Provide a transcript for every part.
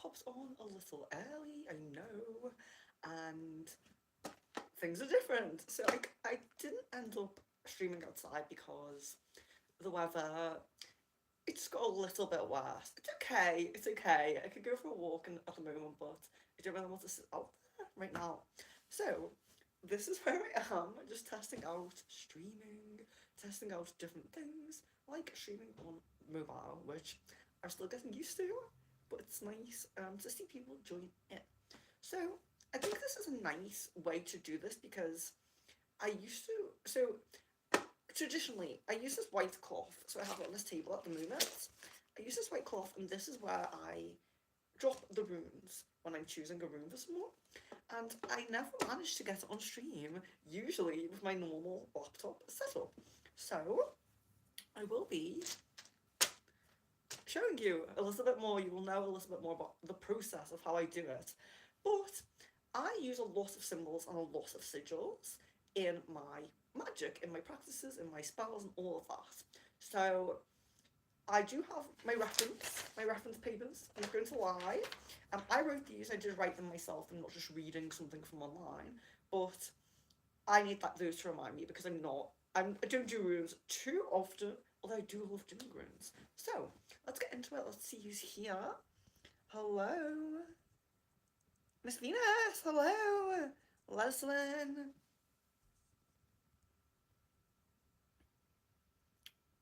popped on a little early, I know, and things are different. So I didn't end up streaming outside because the weather, it just got a little bit worse. It's okay, it's okay. I could go for a walk at the moment, but I don't really want to sit out there right now. So this is where I am, just testing out streaming, testing out different things, like streaming on mobile, which I'm still getting used to, but it's nice to see people join in. So I think this is a nice way to do this because I used to, so traditionally, I use this white cloth, so I have it on this table at the moment. I use this white cloth, and this is where I drop the runes when I'm choosing a rune for someone. And I never managed to get it on stream, usually with my normal laptop setup. So, I will be showing you a little bit more. You will know a little bit more about the process of how I do it. But I use a lot of symbols and a lot of sigils in my magic, in my practices, in my spells, and all of that. So I do have my reference papers. I'm not going to lie. I wrote these. I did write them myself. I'm not just reading something from online. But I need those to remind me because I don't do runes too often. Although I do love doing runes. So let's get into it. Let's see who's here. Hello, Miss Venus. Hello, Leslyn.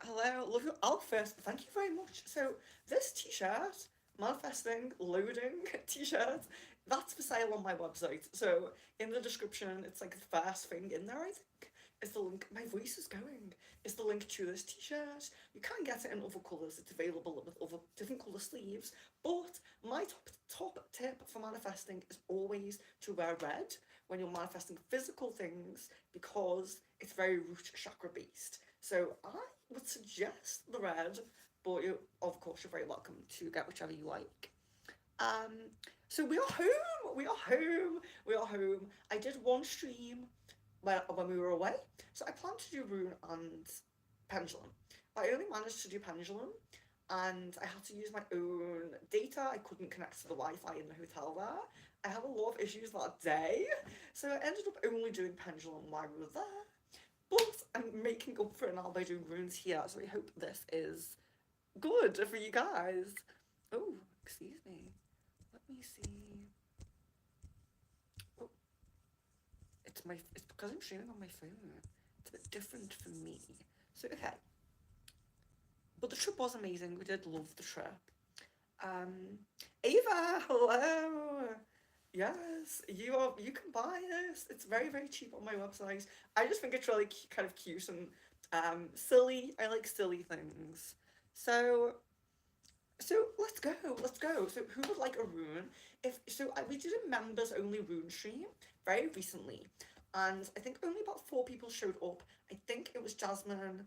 Hello, love your outfit. Thank you very much. So this t-shirt, manifesting loading t-shirt, that's for sale on my website. So in the description, it's like the first thing in there, I think. Is the link. My voice is going. Is the link to this t-shirt? You can get it in other colours. It's available with other different colour sleeves. But my top tip for manifesting is always to wear red when you're manifesting physical things because it's very root chakra based. So I would suggest the red, but of course you're very welcome to get whichever you like. Um, so we are home. We are home. We are home. I did one stream when we were away, so I planned to do rune and pendulum. But I only managed to do pendulum, and I had to use my own data. I couldn't connect to the Wi-Fi in the hotel there. I had a lot of issues that day, so I ended up only doing pendulum while we were there. But I'm making up for it now by doing runes here, so I hope this is good for you guys. Oh, excuse me. Let me see. Oh, it's because I'm streaming on my phone. It's a bit different for me. So okay. But the trip was amazing. We did love the trip. Ava, hello. Yes, you can buy this. It's very, very cheap on my website. I just think it's really kind of cute and silly. I like silly things. So let's go. Let's go. So who would like a rune? We did a members only rune stream very recently, and I think only about 4 people showed up. I think it was Jasmine.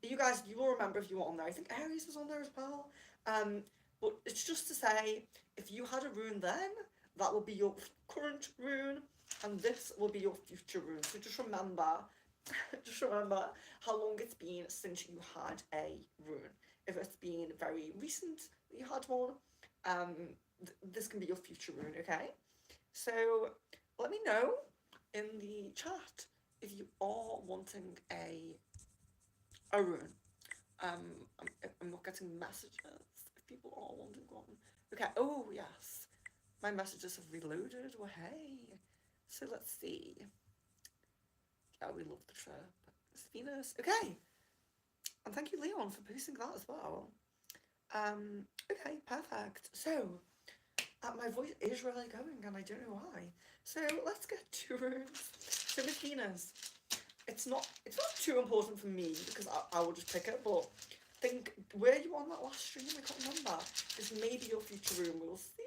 You guys, you will remember if you were on there. I think Aries was on there as well. But it's just to say, if you had a rune then, that will be your current rune, and this will be your future rune. So just remember, just remember how long it's been since you had a rune. If it's been very recent that you had one, this can be your future rune, okay? So let me know in the chat if you are wanting a rune. I'm not getting messages if people are wanting one. Okay, oh yes. My messages have reloaded. Well, hey. So let's see. Yeah, we love the trip. It's Venus. Okay. And thank you, Leon, for posting that as well. Okay, perfect. So, my voice is really going, and I don't know why. So let's get to runes. So Miss Venus, it's not too important for me because I will just pick it, but think, were you on that last stream? I can't remember. This may be your future rune. We'll see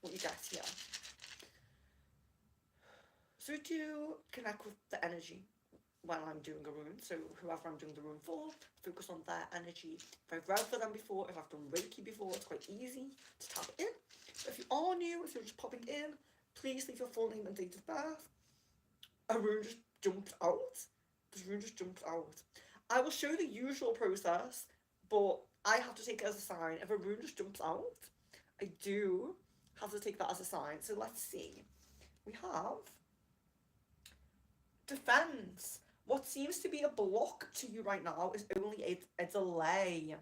what you get here. So to connect with the energy when I'm doing a rune, so whoever I'm doing the rune for, focus on their energy. If I've read for them before, if I've done Reiki before, it's quite easy to tap in. But if you are new, if you're just popping in, please leave your full name and date of birth. A rune just jumped out. This rune just jumped out. I will show the usual process, but I have to take it as a sign. If a rune just jumps out, I do have to take that as a sign. So let's see. We have defense. What seems to be a block to you right now is only a delay.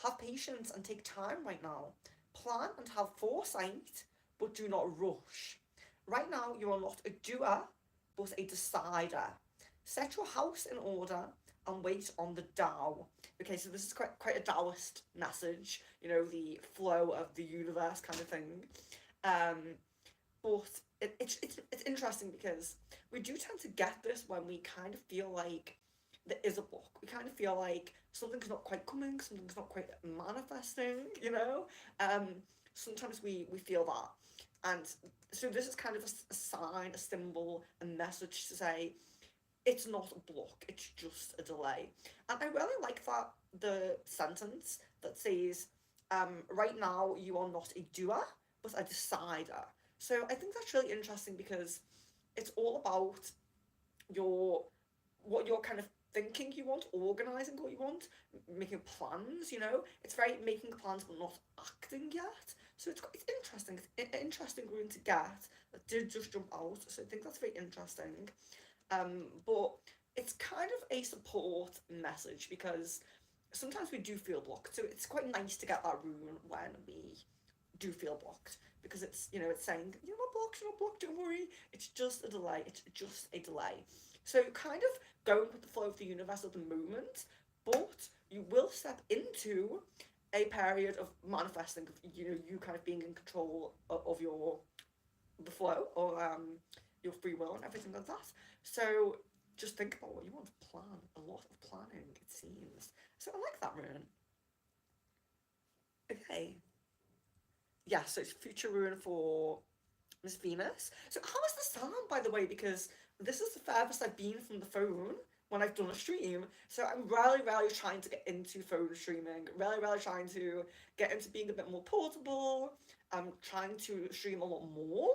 Have patience and take time right now. Plan and have foresight, but do not rush. Right now, you are not a doer, but a decider. Set your house in order and wait on the Tao. Okay, so this is quite a Taoist message, you know, the flow of the universe kind of thing. Um, but it's interesting because we do tend to get this when we kind of feel like there is a block. We kind of feel like something's not quite coming, something's not quite manifesting, you know? Um, Sometimes we feel that. And so this is kind of a sign, a symbol, a message to say, it's not a block, it's just a delay. And I really like that the sentence that says, right now you are not a doer, but a decider. So I think that's really interesting because it's all about your what you're kind of thinking you want, organizing what you want, making plans, you know. It's very making plans but not acting yet. So it's interesting. It's an interesting rune to get that did just jump out. So I think that's very interesting. But it's kind of a support message because sometimes we do feel blocked. So it's quite nice to get that rune when we do feel blocked because it's, you know, it's saying you're not blocked, don't worry, it's just a delay, it's just a delay. So kind of going with the flow of the universe at the moment, but you will step into a period of manifesting, of, you know, you kind of being in control of your the flow or your free will and everything like that. So just think about what you want to plan. A lot of planning, it seems. So I like that rune. Okay. Yeah, so it's future rune for Miss Venus. So how is the sound, by the way? Because this is the furthest I've been from the phone when I've done a stream. So I'm really trying to get into phone streaming. Really trying to get into being a bit more portable. I'm trying to stream a lot more.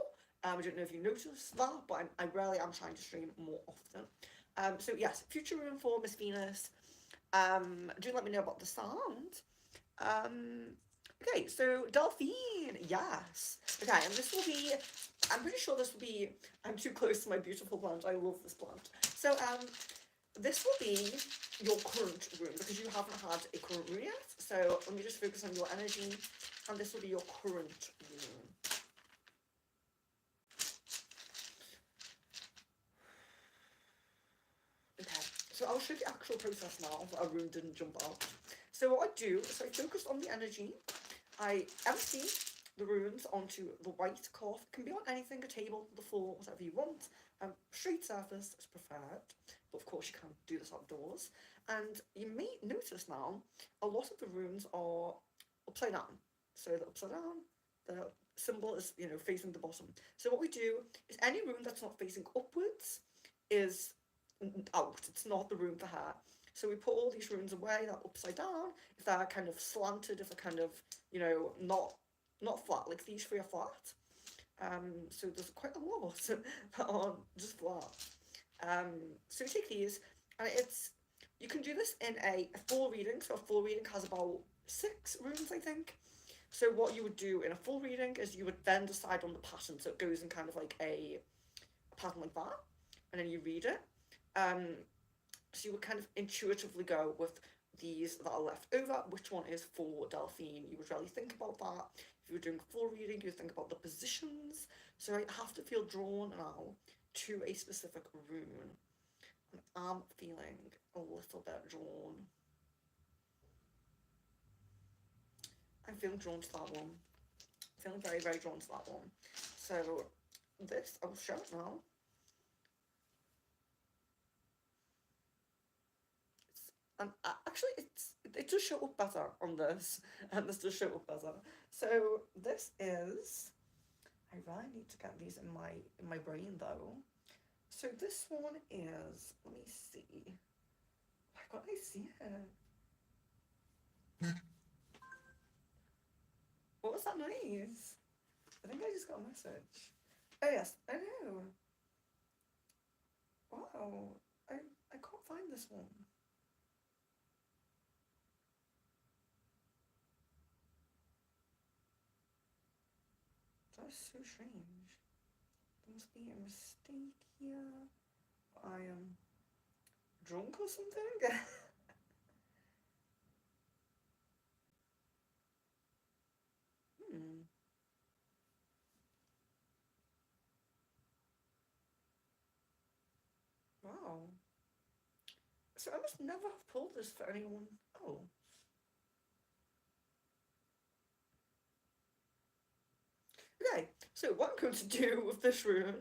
I don't know if you noticed that, but I really am trying to stream more often. So yes, future rune for Miss Venus. Do let me know about the sound. Um, okay, so Delphine, yes. Okay, and this will be, I'm pretty sure this will be, I'm too close to my beautiful plant. I love this plant. So this will be your current rune because you haven't had a current rune yet. So let me just focus on your energy, and this will be your current rune. Okay, so I'll show the actual process now, but a rune didn't jump out. So what I do is I focus on the energy, I empty the runes onto the white cloth. It can be on anything, a table, the floor, whatever you want. Straight surface is preferred, but of course you can do this outdoors. And you may notice now, a lot of the runes are upside down. So they're upside down, the symbol is, you know, facing the bottom. So what we do is any rune that's not facing upwards is out. It's not the rune for her. So we put all these runes away that are upside down. If they're kind of slanted, if they're kind of, you know, not flat, like these three are flat. So there's quite a lot that aren't just flat. So we take these, and it's, you can do this in a full reading. So a full reading has about 6 runes, I think. So what you would do in a full reading is you would then decide on the pattern. So it goes in kind of like a pattern like that, and then you read it. So you would kind of intuitively go with these that are left over, which one is for Delphine. You would really think about that. If you were doing full reading, you would think about the positions. So I have to feel drawn now to a specific rune. And I'm feeling a little bit drawn. I'm feeling drawn to that one. I'm feeling very drawn to that one. So this, I will show it now. And actually, it does show up better on this, and this does show up better. So this is, I really need to get these in my brain though. So this one is, let me see. Why can't I see it? What was that noise? I think I just got a message. Oh yes, I know. Wow, I can't find this one. is so strange. There must be a mistake here. I am drunk or something? Hmm. Wow. So I must never have pulled this for anyone else. Okay, so what I'm going to do with this room,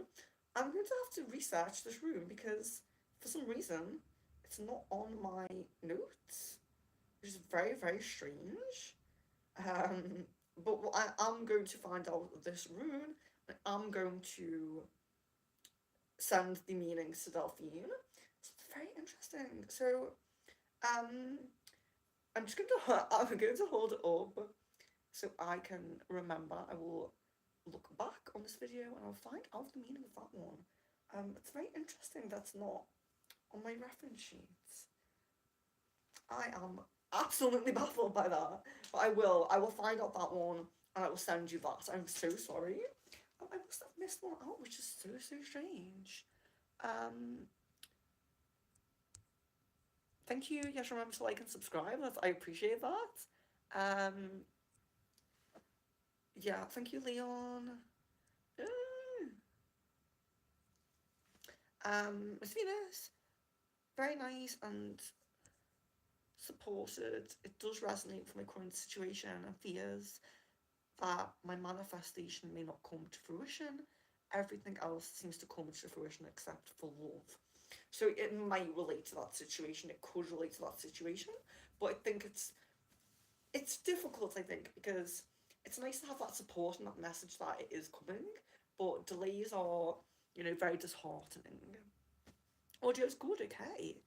I'm going to have to research this room because for some reason it's not on my notes, which is very, very strange. Um, but what I'm going to find out of this rune, and I'm going to send the meanings to Delphine. So it's very interesting. So, um, I'm just going to I'm going to hold it up so I can remember. I will look back on this video and I'll find out the meaning of that one. It's very interesting that's not on my reference sheets. I am absolutely baffled by that, but I will find out that one and I will send you that. I'm so sorry. I must have missed one out, which is so, so strange. Um, Thank you. Yes, remember to like and subscribe. I appreciate that. Um, yeah, thank you, Leon. Miss Venus, very nice and supported. It does resonate with my current situation and fears that my manifestation may not come to fruition. Everything else seems to come to fruition except for love. So it might relate to that situation. It could relate to that situation, but I think it's difficult. I think because it's nice to have that support and that message that it is coming, but delays are very disheartening. Audio's good, okay.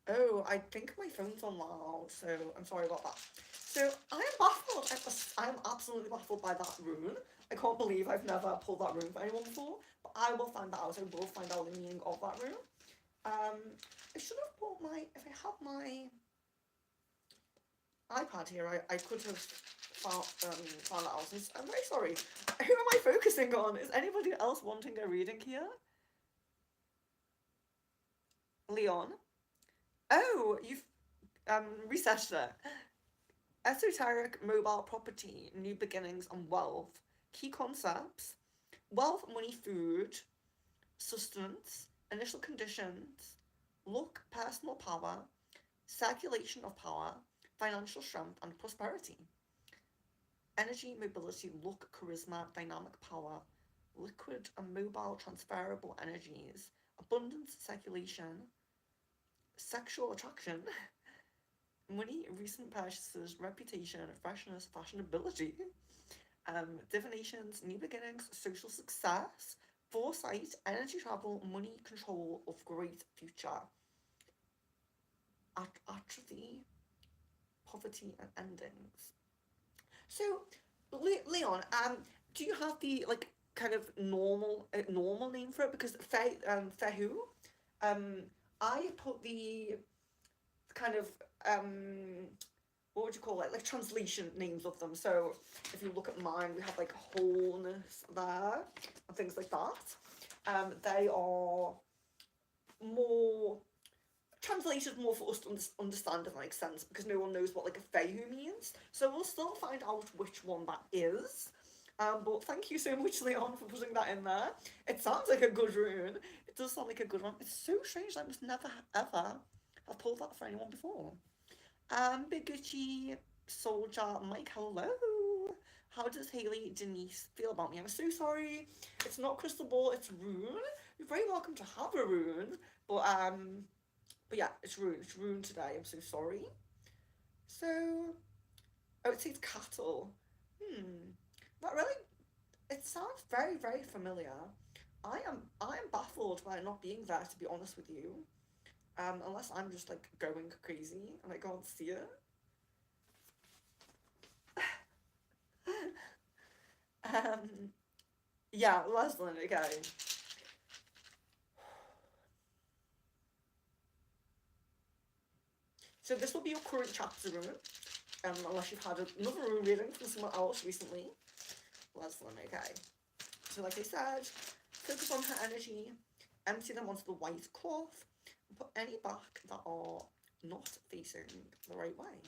Oh, I think my phone's on loud, so I'm sorry about that. So I am baffled. I'm absolutely baffled by that rune. I can't believe I've never pulled that rune for anyone before, but I will find that out. I will find out the meaning of that rune. Um, I should have brought if I had my iPad here, I could have found that out. I'm very sorry. Who am I focusing on? Is anybody else wanting a reading here? Leon? Oh, you've researched it. Esoteric mobile property, new beginnings and wealth. Key concepts: wealth, money, food, sustenance, initial conditions, luck, personal power, circulation of power, financial strength and prosperity. Energy, mobility, luck, charisma, dynamic power, liquid and mobile transferable energies, abundance, circulation, sexual attraction, money, recent purchases, reputation, freshness, fashionability, divinations, new beginnings, social success, foresight, energy travel, money, control of great future, atrophy, poverty, and endings. So, Leon, do you have the kind of normal name for it? Because Fehu, um, I put the kind of what would you call it? Like translation names of them. So if you look at mine, we have like wholeness there and things like that. They are more translated more for us to understand if that makes sense, because no one knows what like a Fehu means. So we'll still find out which one that is. But thank you so much, Leon, for putting that in there. It sounds like a good rune. It does sound like a good one. It's so strange that I must never ever have pulled that for anyone before. Big Gucci, Soldier, Mike, hello. How does Haley Denise feel about me? I'm so sorry. It's not crystal ball, it's rune. You're very welcome to have a rune, but yeah, it's rune. It's rune today. I'm so sorry. So, oh, it says cattle. That really, it sounds very, very familiar. I am baffled by it not being there, to be honest with you. Unless I'm just like going crazy and I can't see it. um, yeah, Leslin, okay. So this will be your current chapter rune, unless you've had another rune reading from someone else recently. Leslin, okay. So like I said, focus on her energy, empty them onto the white cloth, and put any back that are not facing the right way.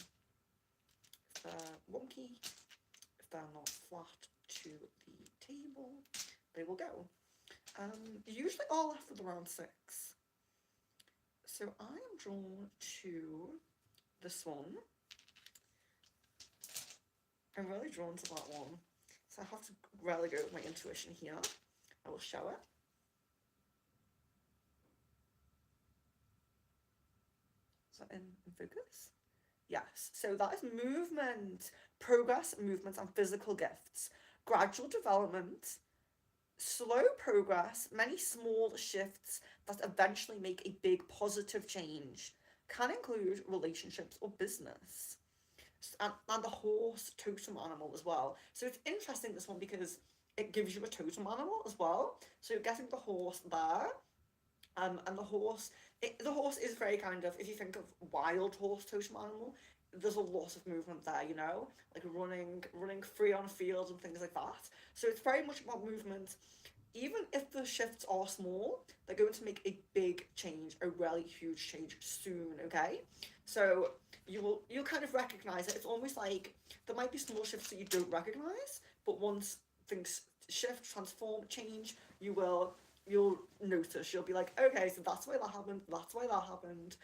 If they're wonky, if they're not flat to the table, they will go. Usually all left with around 6. So I am drawn to this one. I'm really drawn to that one. So I have to really go with my intuition here. I will show it. Is that in focus? Yes. So that is movement, progress, movement, and physical gifts. Gradual development, slow progress, many small shifts that eventually make a big positive change. Can include relationships or business. And the horse totem animal as well. So it's interesting, this one, because it gives you a totem animal as well. So you're getting the horse there. And the horse, the horse is very kind of, if you think of wild horse totem animal, there's a lot of movement there, you know, like running free on fields and things like that. So it's very much about movement. Even if the shifts are small, they're going to make a big change, a really huge change soon, okay? So you'll kind of recognize it. It's almost like there might be small shifts that you don't recognize, but once things shift, transform, change, you'll notice. You'll be like, okay, so that's why that happened, that's why that happened.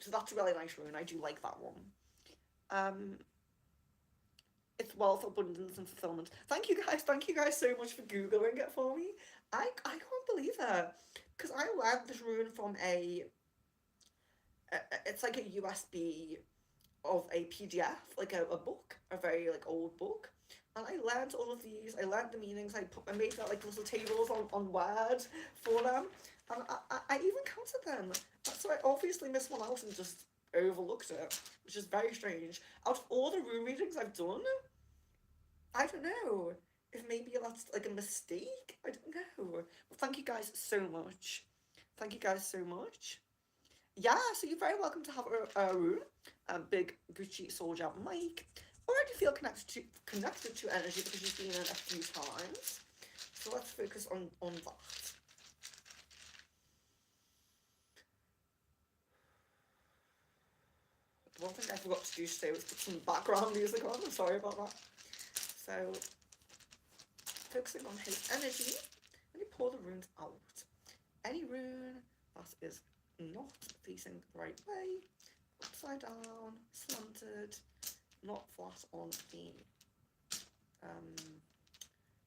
So that's a really nice rune. I do like that one. It's wealth, abundance, and fulfillment. Thank you guys so much for Googling it for me. I can't believe it, because I learned this rune from it's like a USB of a PDF, like a book, a very like old book. And I learned all of these. I learned the meanings. I made that like little tables on Word for them, and I even counted them. So I obviously missed one out and just overlooked it, which is very strange. Out of all the rune readings I've done, I don't know if maybe that's like a mistake. I don't know. But thank you guys so much. Thank you guys so much. Yeah, so you're very welcome to have a rune, big Gucci soldier Mike. Already feel connected to energy because you've been in a few times. So let's focus on that. One thing I forgot to do today was put some background music on. I'm sorry about that. So focusing on his energy, and you pour the runes out. Any rune that is not facing the right way, upside down, slanted, not flat on the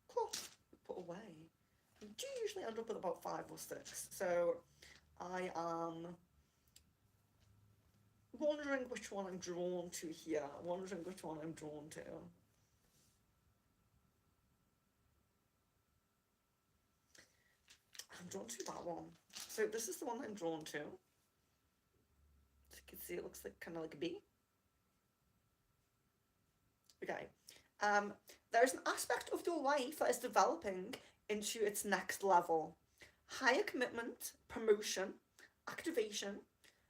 cloth, put away. I do usually end up with about 5 or 6, so I am wondering which one I'm drawn to here, wondering which one I'm drawn to. I'm drawn to that one. So this is the one I'm drawn to. As you can see, it looks like kind of like a bee. Okay. There's an aspect of your life that is developing into its next level. Higher commitment, promotion, activation.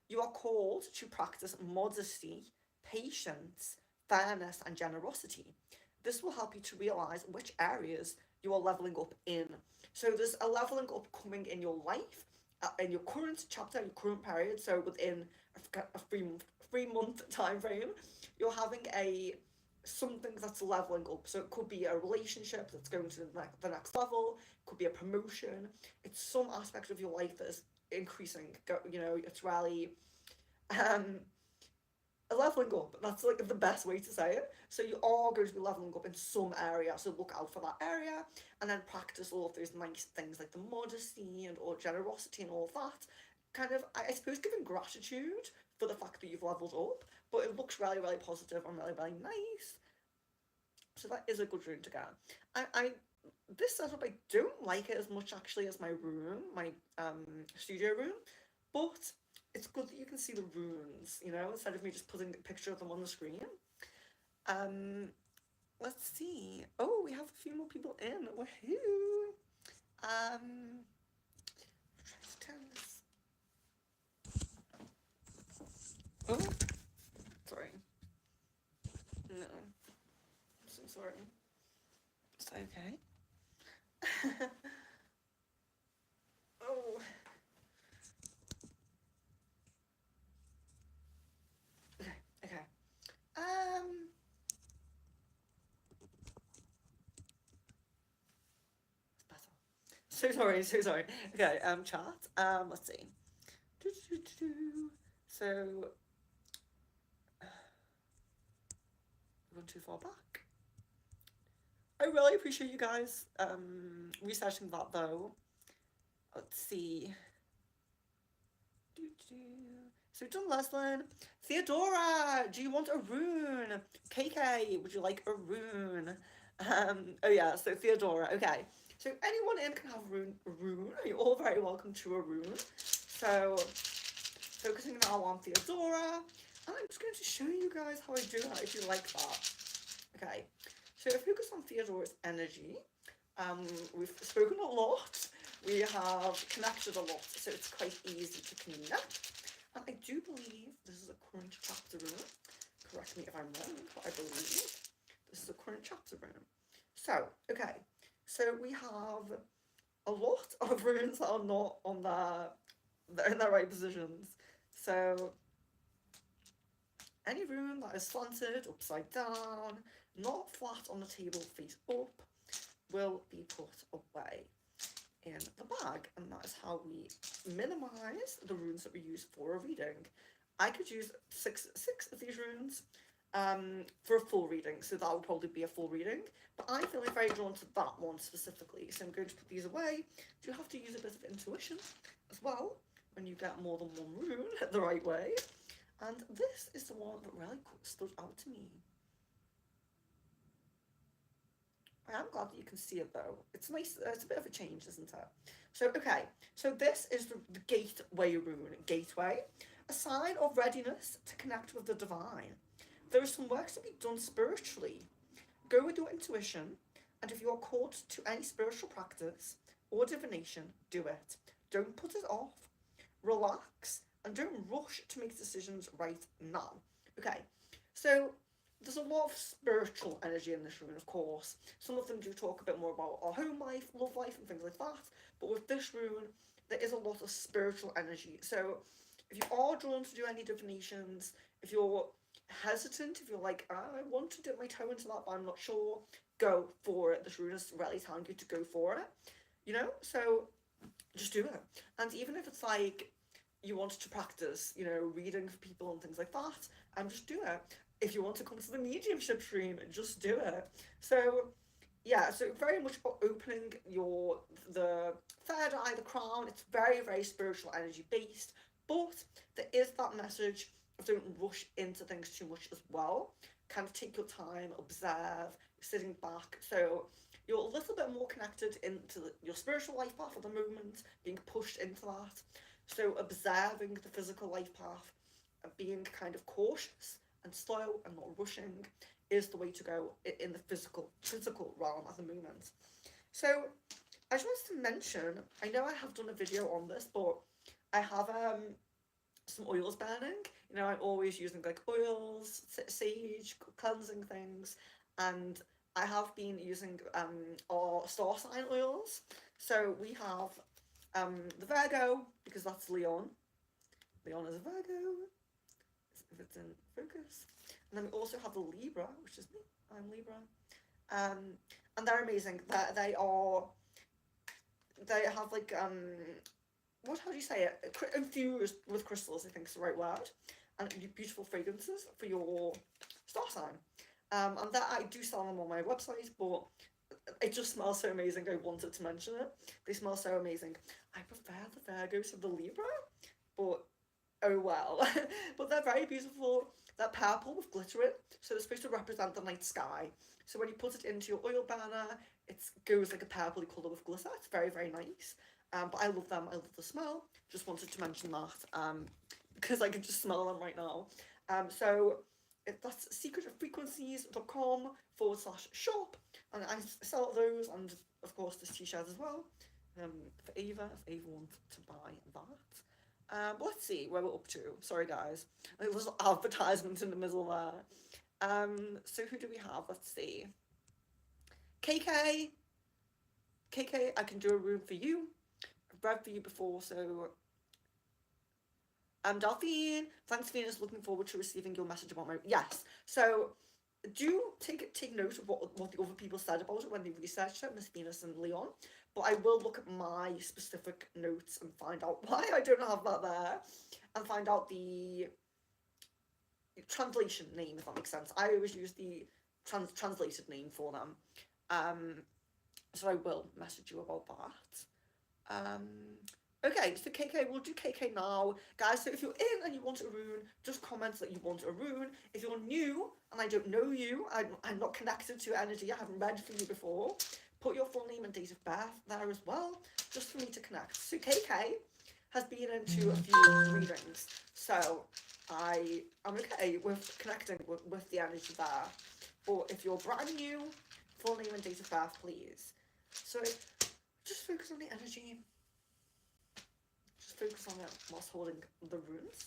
You are called to practice modesty, patience, fairness, and generosity. This will help you to realize which areas you are leveling up in. So there's a leveling up coming in your life, in your current chapter, your current period. So within a 3-month time frame, you're having something that's leveling up. So it could be a relationship that's going to the next level. It could be a promotion. It's some aspect of your life that is increasing. You know, it's really a leveling up. That's like the best way to say it. So you are going to be leveling up in some area. So look out for that area, and then practice all of those nice things like the modesty and or generosity and all of that. Kind of, I suppose, giving gratitude for the fact that you've leveled up. But it looks really, really positive and really, really nice. So that is a good rune to get. This setup, I don't like it as much actually as my rune, my studio rune, but it's good that you can see the runes, you know, instead of me just putting a picture of them on the screen. Let's see. Oh, we have a few more people in. Woohoo! Try to turn this. Oh, sorry. No, I'm so sorry. It's okay. Oh. Okay. Okay. Um. Better. So sorry. So sorry. Okay. Chat. Let's see. So, gone too far back. I really appreciate you guys researching that though. Let's see. So we've done Leslin. Theodora, do you want a rune? KK, would you like a rune? Oh yeah, so Theodora, okay. So anyone in can have a rune. You're all very welcome to a rune. So focusing now on Theodora. And I'm just going to show you guys how I do that if you like that. Okay. So focus on Theodora's energy. We've spoken a lot. We have connected a lot, so it's quite easy to connect. And I do believe this is a current chapter room. Correct me if I'm wrong, but I believe this is a current chapter room. So, okay. So we have a lot of runes that are not on they're in their right positions. So any rune that is slanted, upside down, not flat on the table, face up, will be put away in the bag, and that is how we minimize the runes that we use for a reading. I could use six of these runes for a full reading, so that would probably be a full reading, but I feel like very drawn to that one specifically, so I'm going to put these away. You have to use a bit of intuition as well when you get more than one rune the right way, and this is the one that really stood out to me. I am glad that you can see it though. It's nice. It's a bit of a change, isn't it? So okay. So this is the gateway rune. Gateway, a sign of readiness to connect with the divine. There is some work to be done spiritually. Go with your intuition, and if you are called to any spiritual practice or divination, do it. Don't put it off. Relax and don't rush to make decisions right now. Okay. So there's a lot of spiritual energy in this rune, of course. Some of them do talk a bit more about our home life, love life, and things like that. But with this rune, there is a lot of spiritual energy. So if you are drawn to do any divinations, if you're hesitant, if you're like, I want to dip my toe into that, but I'm not sure, go for it. This rune is really telling you to go for it. You know? So just do it. And even if it's like you want to practice, reading for people and things like that, just do it. If you want to come to the mediumship stream, just do it. So yeah, so very much about opening the third eye, the crown. It's very, very spiritual energy based, but there is that message of don't rush into things too much as well. Kind of take your time, observe, sitting back. So you're a little bit more connected into your spiritual life path at the moment, being pushed into that. So observing the physical life path and being kind of cautious and slow and not rushing is the way to go in the physical realm at the moment. So I just wanted to mention, I know I have done a video on this, but I have some oils burning. I'm always using like oils, sage, cleansing things, and I have been using our star sign oils. So we have the Virgo, because that's Leon. Leon is a Virgo, if it's in focus. And then we also have the Libra, which is me. I'm Libra. And they're amazing. They have like how do you say it? Infused with crystals, I think is the right word, and beautiful fragrances for your star sign. And that I do sell them on my website, but it just smells so amazing. I wanted to mention it. They smell so amazing. I prefer the Virgos to the Libra, but oh well. But they're very beautiful. They're purple with glitter in, so they're supposed to represent the night sky. So when you put it into your oil burner, it goes like a purpley colour with glitter. It's very, very nice. But I love them. I love the smell. Just wanted to mention that because I can just smell them right now. So that's secretfrequencies.com/shop, and I sell those, and of course this t-shirt as well for Ava, if Ava wants to buy that. But let's see where we're up to. Sorry guys, there was advertisement in the middle there. So who do we have? Let's see. KK, KK, I can do a rune for you. I've read for you before, so Delphine, thanks Venus, looking forward to receiving your message about my... Yes, so do take note of what the other people said about it when they researched it, Miss Venus and Leon, but I will look at my specific notes and find out why I don't have that there, and find out the translation name, if that makes sense. I always use the translated name for them. So I will message you about that. Okay, so KK, we'll do KK now. Guys, so if you're in and you want a rune, just comment that you want a rune. If you're new and I don't know you, I'm not connected to your energy, I haven't read for you before, put your full name and date of birth there as well, just for me to connect. So KK has been into a few readings, so I am okay with connecting with the energy there. But if you're brand new, full name and date of birth, please. So just focus on the energy. Just focus on it whilst holding the runes.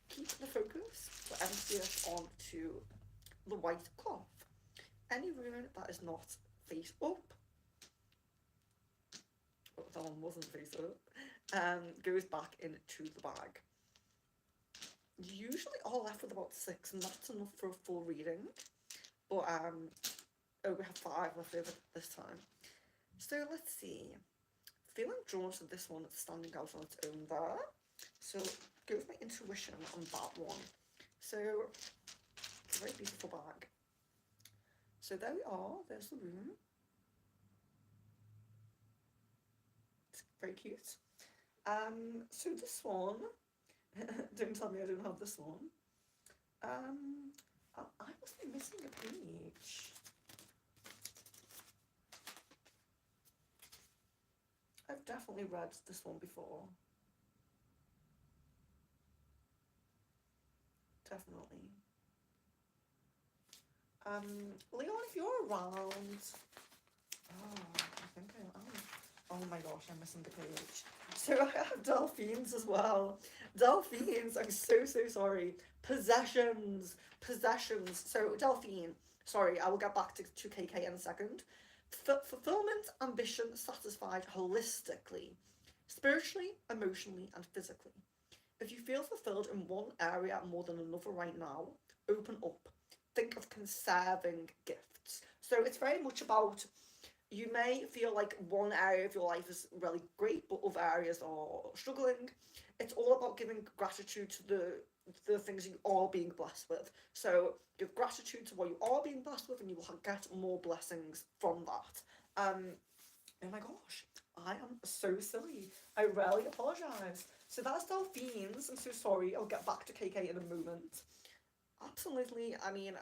Keep the focus, but empty it onto the white cloth. Any rune that is not face up, oh, that one wasn't face up, goes back into the bag. Usually all left with about 6, and that's enough for a full reading. But oh, we have 5 left over this time. So let's see. Feeling drawn to this one that's standing out on its own there. So go with my intuition on that one. So it's a very beautiful bag. So there we are. There's the rune. It's very cute. So this one. Don't tell me I don't have this one. I must be missing a page. I've definitely read this one before. Definitely. Leon, if you're around... Oh, I think I am. Oh my gosh, I'm missing the page. So I have Delphines as well. Delphines, I'm so sorry. Possessions. So Delphine, sorry, I will get back to KK in a second. Fulfillment, ambition, satisfied holistically, spiritually, emotionally, and physically. If you feel fulfilled in one area more than another right now, open up. Think of conserving gifts. So it's very much about, you may feel like one area of your life is really great, but other areas are struggling. It's all about giving gratitude to the things you are being blessed with. So give gratitude to what you are being blessed with, and you will get more blessings from that. Oh my gosh, I am so silly. I really apologise. So that's Delphines. I'm so sorry. I'll get back to KK in a moment. Absolutely. I mean,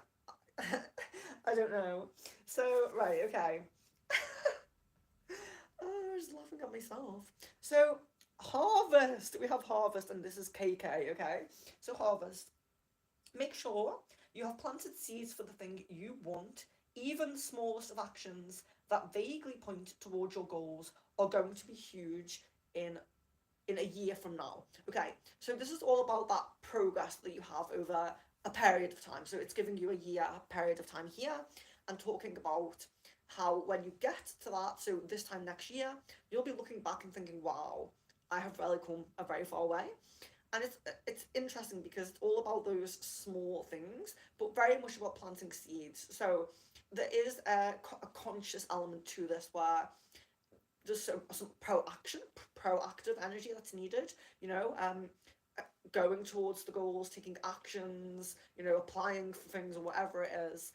I don't know. So, right, okay. I was laughing at myself. So, harvest. We have harvest, and this is KK, okay? So, harvest. Make sure you have planted seeds for the thing you want. Even the smallest of actions that vaguely point towards your goals are going to be huge in a year from now. Okay, so this is all about that progress that you have over a period of time. So it's giving you a period of time here, and talking about how when you get to that, so this time next year, you'll be looking back and thinking, wow, I have really come a very far way. And it's interesting because it's all about those small things, but very much about planting seeds. So there is a conscious element to this where there's some proactive energy that's needed, going towards the goals, taking actions, applying for things or whatever it is.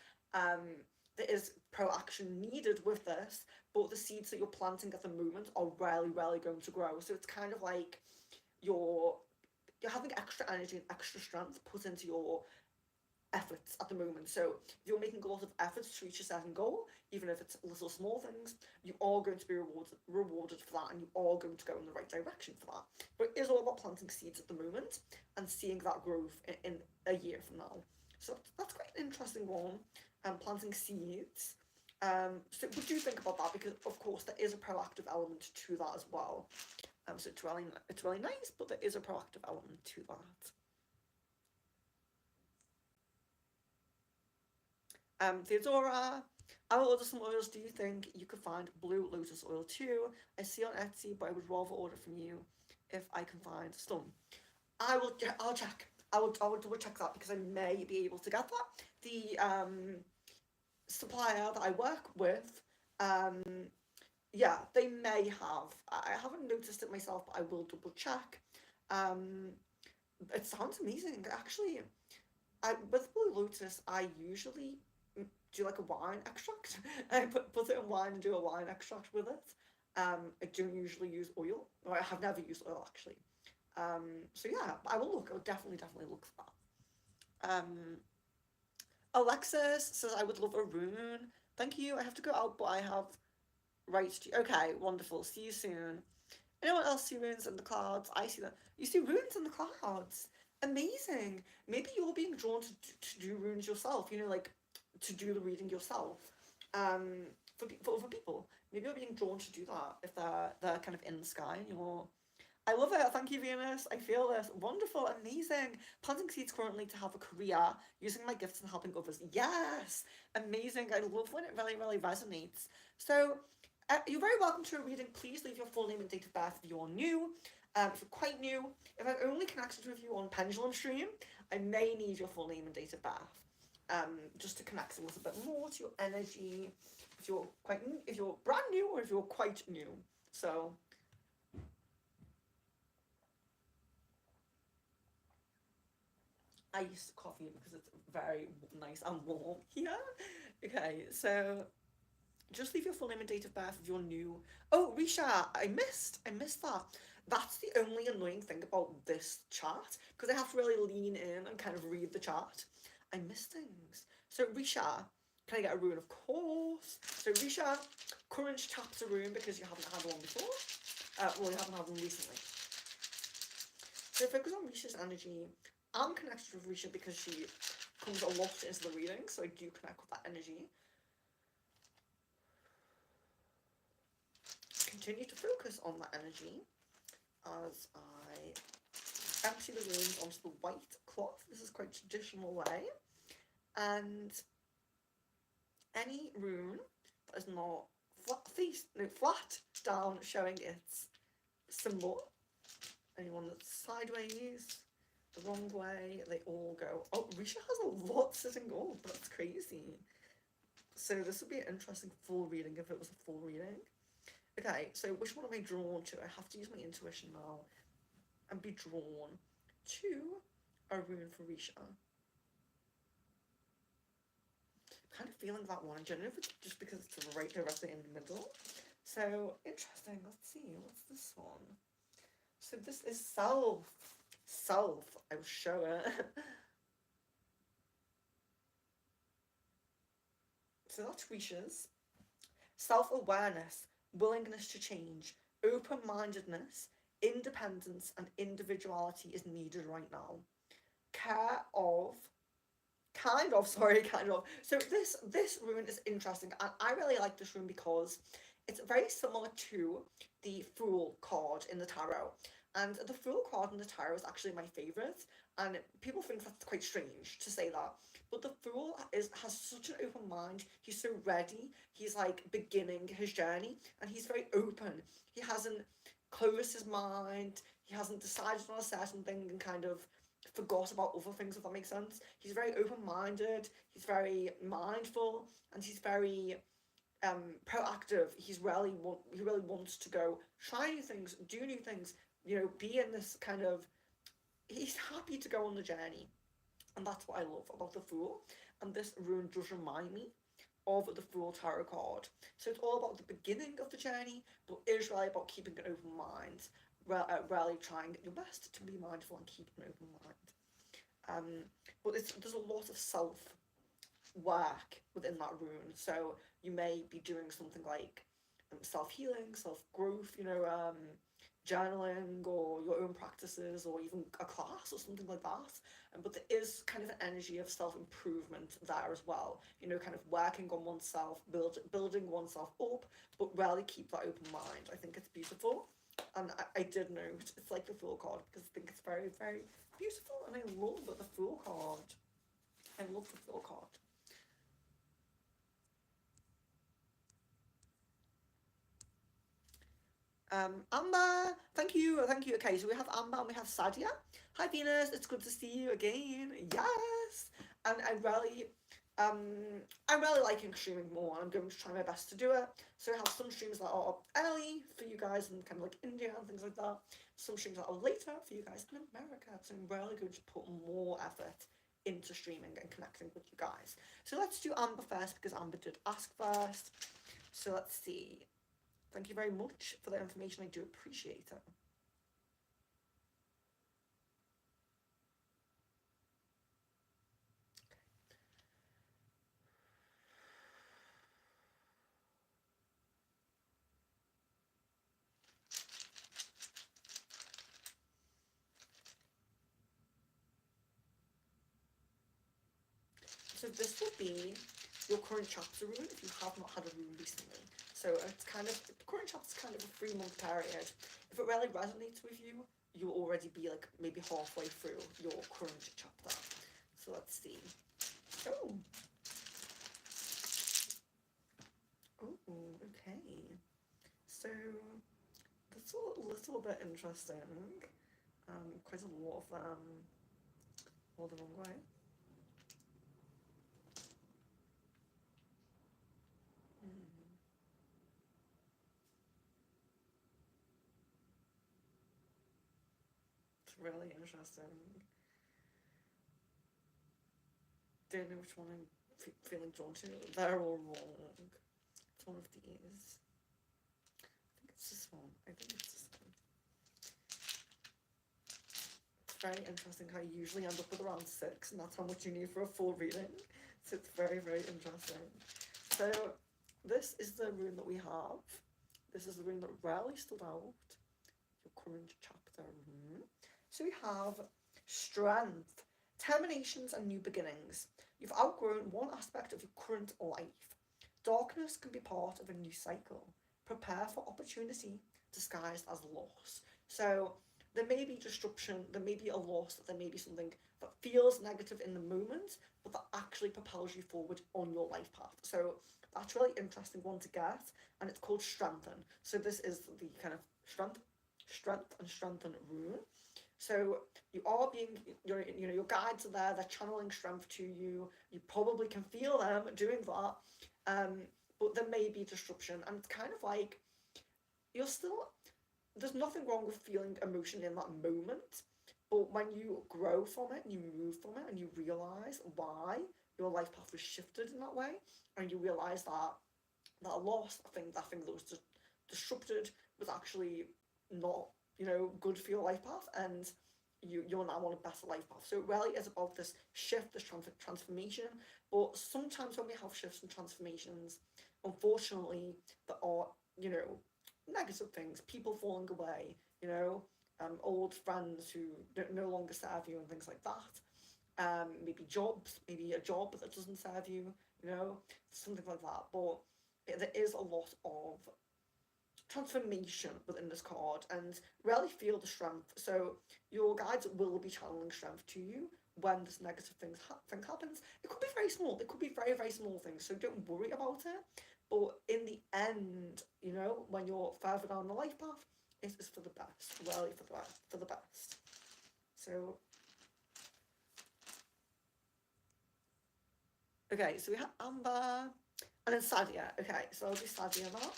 There is proaction needed with this, but the seeds that you're planting at the moment are really going to grow. So it's kind of like you're having extra energy and extra strength put into your efforts at the moment. So if you're making a lot of efforts to reach a certain goal, even if it's little small things, you are going to be rewarded for that, and you are going to go in the right direction for that. But it is all about planting seeds at the moment and seeing that growth in a year from now. So that's quite an interesting one. Planting seeds. So what do you think about that? Because of course there is a proactive element to that as well. So it's really nice, but there is a proactive element to that. Theodora, I will order some oils. Do you think you could find blue lotus oil too? I see on Etsy, but I would rather order from you if I can find some. I'll check. I will double check that because I may be able to get that. The supplier that I work with, um, yeah, they may have. I haven't noticed it myself, but I will double check. Um, it sounds amazing, actually. With Blue Lotus, I usually do like a wine extract. I put it in wine and do a wine extract with it. I don't usually use oil, or I have never used oil actually. So yeah, I will look. I'll definitely look for that. Alexis says I would love a rune. Thank you. I have to go out, but I have rights to. Okay, wonderful. See you soon. Anyone else see runes in the clouds? I see them. You see runes in the clouds. Amazing. Maybe you're being drawn to do runes yourself. You know, like to do the reading yourself. For other people, maybe you're being drawn to do that if they're kind of in the sky and you're. I love it. Thank you, Venus. I feel this. Wonderful, amazing. Planting seeds currently to have a career, using my gifts and helping others. Yes, amazing. I love when it really resonates. So, you're very welcome to a reading. Please leave your full name and date of birth if you're new. If you're quite new, if I've only connected with you on Pendulum Stream, I may need your full name and date of birth. Just to connect a little bit more to your energy. If you're brand new or if you're quite new. So. Iced coffee because it's very nice and warm here. Okay, so just leave your full name and date of birth if you're new. Oh, Risha, I missed that. That's the only annoying thing about this chart because I have to really lean in and kind of read the chart. I miss things. So Risha, can I get a rune? Of course. So Risha, current chapter rune because you haven't had one before. Well, you haven't had one recently. So focus on Risha's energy. I'm connected with Risha because she comes a lot into the reading, so I do connect with that energy. Continue to focus on that energy as I empty the runes onto the white cloth. This is quite a traditional way. And any rune that is not flat down showing its symbol, anyone that's sideways, the wrong way, they all go. Oh, Risha has a lot sitting gold, but that's crazy. So this would be an interesting full reading if it was a full reading. Okay, so which one am I drawn to? I have to use my intuition now and be drawn to a rune for Risha. Kind of feeling that one. I don't know if it's just because it's right directly in the middle. So interesting. Let's see. What's this one? So this is self. Self. I will show it. So that's Risha's. Self-awareness, willingness to change, open-mindedness, independence, and individuality is needed right now. Kind of. So this rune is interesting, and I really like this rune because it's very similar to the Fool card in the tarot. And the Fool card in the tarot is actually my favourite, and people think that's quite strange to say that. But the Fool has such an open mind. He's so ready. He's like beginning his journey, and he's very open. He hasn't closed his mind. He hasn't decided on a certain thing and kind of forgot about other things, if that makes sense. He's very open-minded. He's very mindful, and he's very proactive. He really wants to go try new things, do new things. You know, be in this kind of. He's happy to go on the journey. And that's what I love about the Fool. And this rune does remind me of the Fool tarot card. So it's all about the beginning of the journey, but it is really about keeping an open mind. Really trying your best to be mindful and keep an open mind. But there's a lot of self work within that rune. So you may be doing something like self-healing, self-growth, journaling or your own practices or even a class or something like that. But there is kind of an energy of self-improvement there as well, kind of working on oneself, building oneself up, but really keep that open mind. I think it's beautiful. And I did note it's like the Fool card because I think it's very, very beautiful, and I love the Fool card. I love the Fool card. Amber, thank you, thank you. Okay, so we have Amber and we have Sadia. Hi Venus, it's good to see you again. Yes, and um, I'm really liking streaming more. I'm going to try my best to do it. So I have some streams that are early for you guys in kind of like India and things like that. Some streams that are later for you guys in America. So I'm really going to put more effort into streaming and connecting with you guys. So let's do Amber first because Amber did ask first. So let's see. Thank you very much for the information. I do appreciate it. So this will be your current chapter rune if you have not had a rune recently. So it's kind of, the current chapter is kind of a 3 month period. If it really resonates with you, you'll already be like maybe halfway through your current chapter. So let's see. Oh. Oh, okay. So that's a little bit interesting. Quite a lot of all the wrong way. It's really interesting. Don't know which one I'm feeling drawn to. They're all wrong. It's one of these. I think it's this one. I think it's this one. It's very interesting how you usually end up with around 6, and that's how much you need for a full reading. So it's very, very interesting. So this is the rune that we have. This is the rune that really stood out. Your current chapter rune. So we have strength, terminations and new beginnings. You've outgrown one aspect of your current life. Darkness can be part of a new cycle. Prepare for opportunity disguised as loss. So there may be disruption, there may be a loss, there may be something that feels negative in the moment, but that actually propels you forward on your life path. So that's a really interesting one to get, and it's called strengthen. So this is the kind of strength and strengthen rune. So you are being, your guides are there, they're channeling strength to you. You probably can feel them doing that. But there may be disruption, and it's kind of like you're still, there's nothing wrong with feeling emotion in that moment, but when you grow from it and you move from it and you realize why your life path was shifted in that way, and you realize that loss, that thing that was disrupted was actually not, good for your life path, and you're now on a better life path. So it really is about this shift, this transformation. But sometimes when we have shifts and transformations, unfortunately, there are, negative things, people falling away, old friends who no longer serve you and things like that. Maybe jobs, maybe a job that doesn't serve you, something like that. But there is a lot of transformation within this card, and really feel the strength. So your guides will be channeling strength to you when this negative thing happens. It could be very small, it could be very, very small things, so don't worry about it. But in the end, when you're further down the life path, it is for the best, really for the best. So okay, so we have Amber and then Sadia. Okay, so I'll do Sadia now.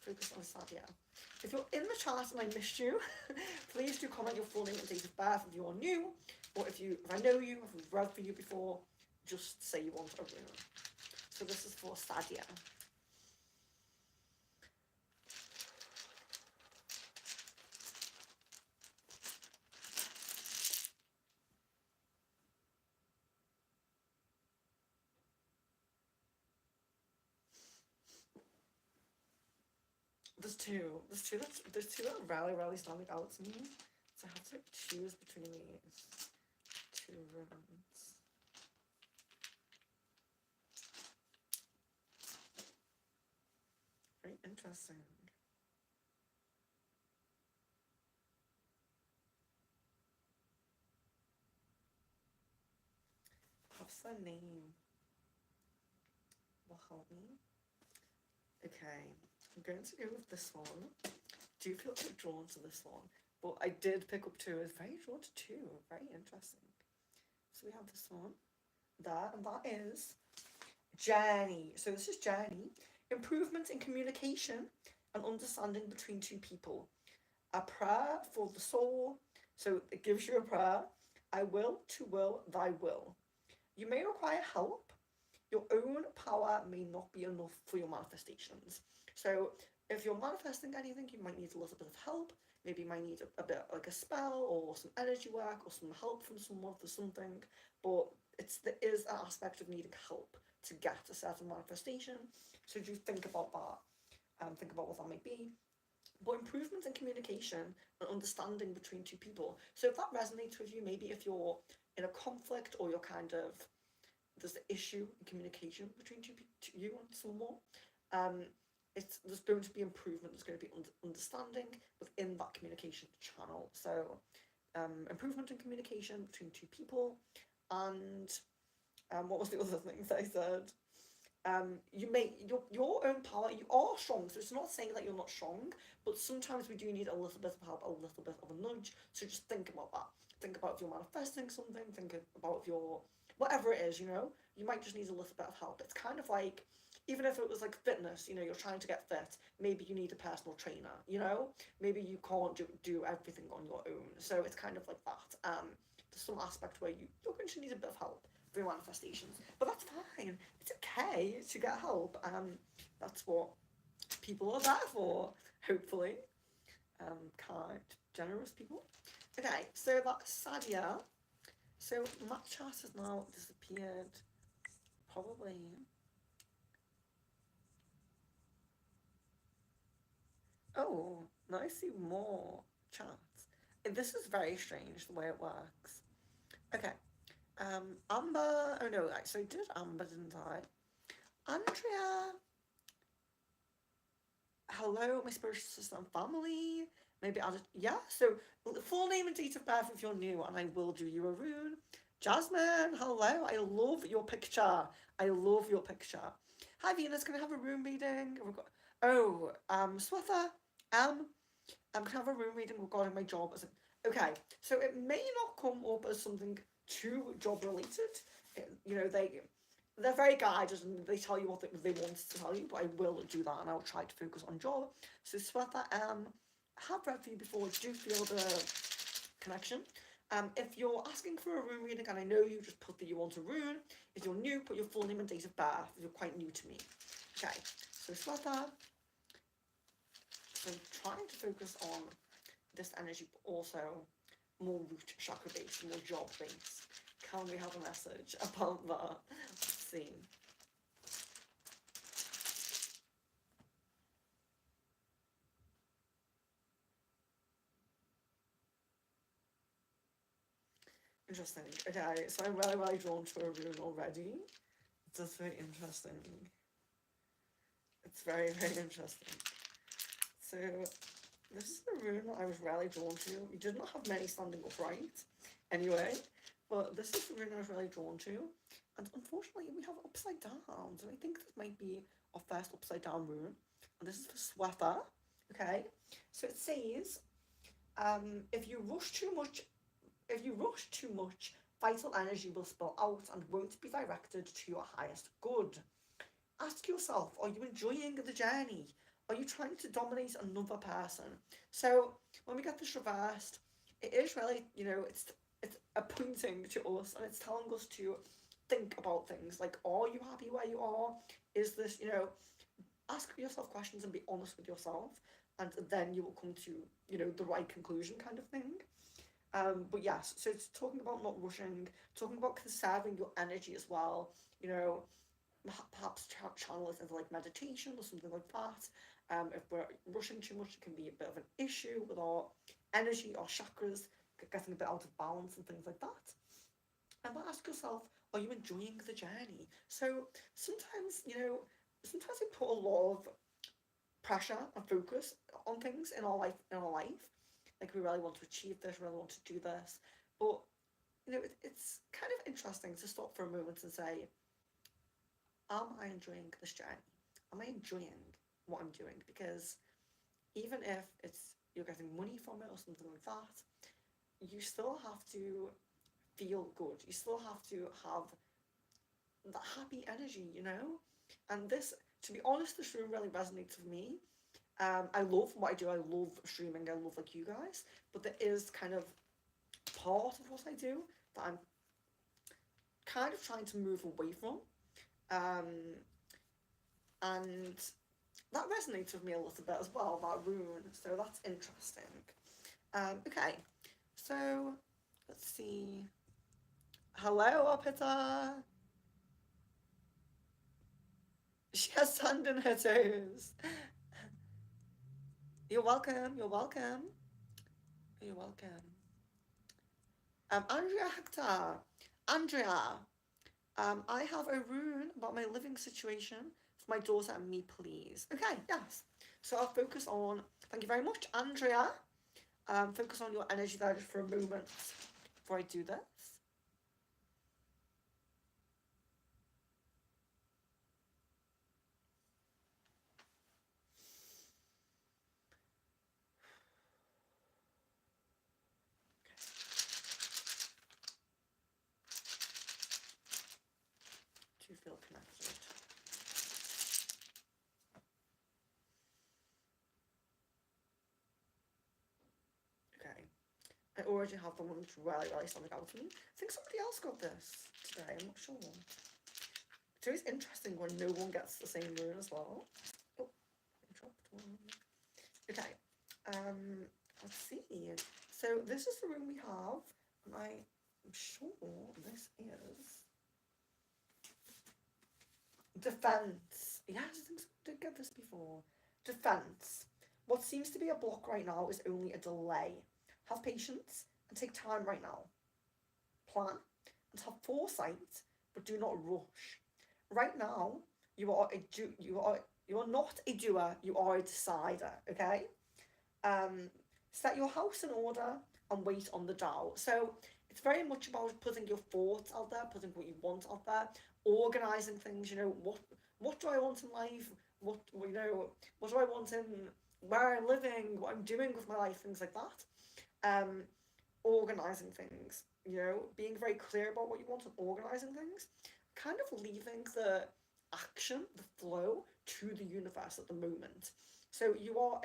Focus on Sadia. If you're in the chat and I missed you, please do comment your full name and date of birth if you are new, or if I know you, if we've read for you before, just say you want a rune. So this is for Sadia. There's two that are really, really standing out to me. So I have to choose between these two runes. Very interesting. What's their name? Will help me. Okay, I'm going to go with this one. do feel quite drawn to this one, but I did pick up two. I was very drawn to two. Very interesting. So we have this one there, and that is journey. So this is journey. Improvement in communication and understanding between two people. A prayer for the soul. So it gives you a prayer. I will to will thy will. You may require help. Your own power may not be enough for your manifestations. So if you're manifesting anything, you might need a little bit of help. Maybe you might need a bit like a spell or some energy work or some help from someone for something. But there is an aspect of needing help to get a certain manifestation. So do think about that. Think about what that might be. But improvement in communication and understanding between two people. So if that resonates with you, maybe if you're in a conflict or you're kind of there's an issue in communication between you and someone, there's going to be improvement. There's going to be understanding within that communication channel. So improvement in communication between two people, and what was the other things I said? You may your own power. You are strong, so it's not saying that you're not strong, but sometimes we do need a little bit of help, a little bit of a nudge. So just think about that. Think about if you're manifesting something. Think about if you're whatever it is. You might just need a little bit of help. It's kind of like even if it was like fitness. You're trying to get fit. Maybe you need a personal trainer. Maybe you can't do everything on your own. So it's kind of like that. There's some aspect where you're going to need a bit of help for your manifestations, but that's fine. It's okay to get help. That's what people are there for, hopefully. Kind, generous people. Okay, so that's Sadia. So my chat has now disappeared. Probably. Oh, now I see more chats. This is very strange the way it works. Okay. Amber. Oh no, actually, I did Amber, didn't I? Andrea. Hello, my spiritual sister and family. Maybe I'll just, yeah, so full name and date of birth if you're new, and I will do you a rune. Jasmine, hello, I love your picture. I love your picture. Hi, Venus, can I have a rune reading? Swetha, I'm gonna have a rune reading regarding my job. Okay, so it may not come up as something too job related. They're very guided and they tell you what they want to tell you, but I will do that and I'll try to focus on job. So Swetha, I have read for you before, do feel the connection. If you're asking for a rune reading, and I know you just put that you want a rune, if you're new, put your full name and date of birth, if you're quite new to me. Okay, so Swetha, I'm trying to focus on this energy, but also more root chakra based, more job based. Can we have a message about that? Let's see. Interesting. Okay, so I'm really, really drawn to a rune already. That's very interesting. It's very, very interesting. So, this is a rune that I was really drawn to. You did not have many standing upright, anyway, but this is the rune I was really drawn to. And unfortunately, we have upside down. So I think this might be our first upside down rune. And this is for Swetha. Okay, so it says, if you rush too much, vital energy will spill out and won't be directed to your highest good. Ask yourself, are you enjoying the journey? Are you trying to dominate another person? So when we get this reversed, it is really, it's pointing to us and it's telling us to think about things like, are you happy where you are? Is this, ask yourself questions and be honest with yourself, and then you will come to, the right conclusion kind of thing. But yes, so it's talking about not rushing, talking about conserving your energy as well, perhaps channel it into like meditation or something like that. If we're rushing too much, it can be a bit of an issue with our energy, our chakras getting a bit out of balance and things like that. And ask yourself, are you enjoying the journey? So sometimes, sometimes we put a lot of pressure and focus on things in our life. Like we really want to achieve this, really want to do this. But, it's kind of interesting to stop for a moment and say, am I enjoying this journey? Am I enjoying what I'm doing? Because even if you're getting money from it or something like that, you still have to feel good. You still have to have that happy energy, you know? And this, to be honest, the stream really resonates with me. I love what I do. I love streaming. I love like you guys, but there is kind of part of what I do that I'm kind of trying to move away from. And that resonates with me a little bit as well, that rune. So that's interesting. Okay, so let's see. Hello, Opita. She has sand in her toes. You're welcome. You're welcome. You're welcome. Andrea Hector. Andrea, I have a rune about my living situation for my daughter and me, please. Okay, yes. So I'll focus on, thank you very much, Andrea. Focus on your energy there just for a moment before I do this. To feel connected. Okay. I already have the one that's really standing out to me. I think somebody else got this today, I'm not sure. It's always interesting when no one gets the same rune as well. Oh, I dropped one. Okay. Let's see. So this is the rune we have, and I'm sure this is defense. Yes, I think someone did get this before. Defense. What seems to be a block right now is only a delay. Have patience and take time right now. Plan and have foresight, but do not rush. Right now, you are not a doer. You are a decider. Okay. Set your house in order and wait on the Tao. So it's very much about putting your thoughts out there, putting what you want out there, organizing things. You know, what do I want in life? What what do I want in where I'm living? What I'm doing with my life? Things like that. Organizing things. You know, being very clear about what you want and organizing things. Kind of leaving the action, the flow to the universe at the moment. So you are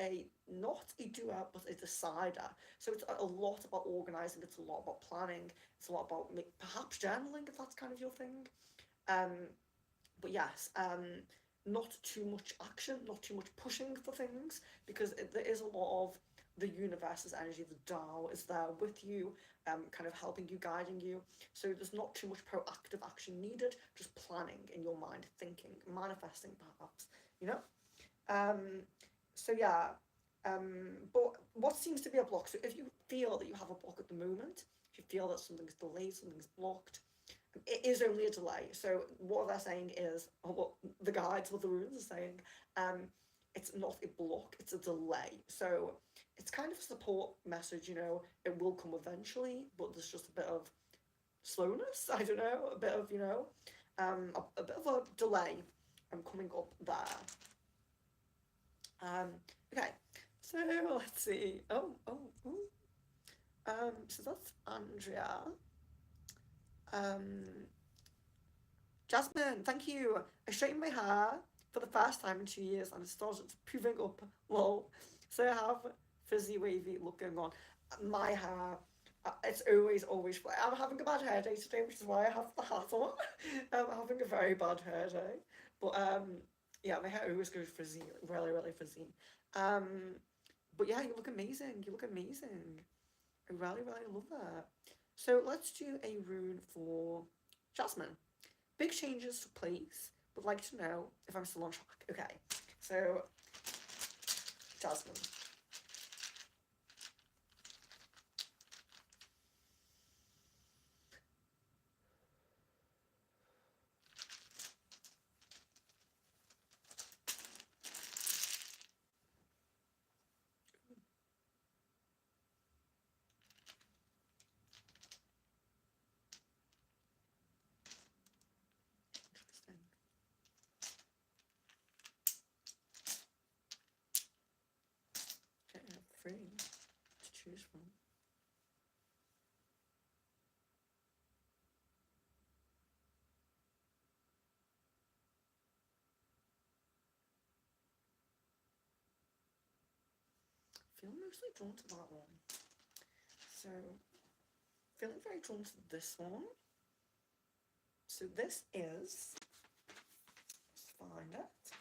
not a doer, but a decider. So it's a lot about organising, it's a lot about planning, it's a lot about perhaps journaling, if that's kind of your thing. But yes, not too much action, not too much pushing for things, because there is a lot of the universe's energy, the Tao is there with you, kind of helping you, guiding you. So there's not too much proactive action needed, just planning in your mind, thinking, manifesting perhaps, you know? So yeah, but what seems to be a block, so if you feel that you have a block at the moment, if you feel that something's delayed, something's blocked, it is only a delay. So what they're saying is, or what the guides, what the runes are saying, it's not a block, it's a delay. So it's kind of a support message, you know, it will come eventually, but there's just a bit of slowness, I don't know, a bit of, you know, a bit of a delay coming up there. Okay, so let's see. So that's Andrea. Jasmine, thank you. I straightened my hair for the first time in 2 years and it started proving up. Lol. So I have frizzy, wavy look going on. My hair, it's always. I'm having a bad hair day today, which is why I have the hat on. I'm having a very bad hair day. But yeah, my hair always goes frizzy, really frizzy. But yeah, you look amazing. You look amazing. I really love that. So let's do a rune for Jasmine. Big changes took place. Would like to know if I'm still on track. Okay, so Jasmine. 3 to choose from. I feel mostly drawn to that one. So, feeling very drawn to this one. So this is, let's find it.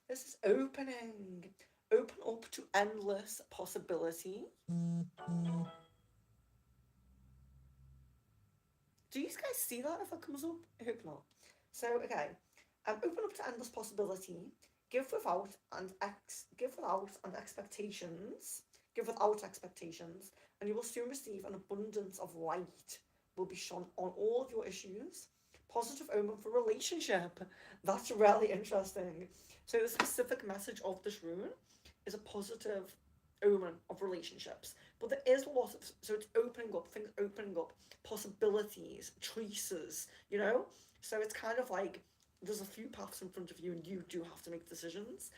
This is opening. Open up to endless possibility. Do you guys see that if that comes up? I hope not. So, okay. Open up to endless possibility. Give without and expectations. Give without expectations, and you will soon receive an abundance of light. Will be shone on all of your issues. Positive omen for relationship. That's really interesting. So the specific message of this rune is a positive omen of relationships. But there is a lot of, so it's opening up, things opening up, possibilities, choices, you know? So it's kind of like there's a few paths in front of you and you do have to make decisions.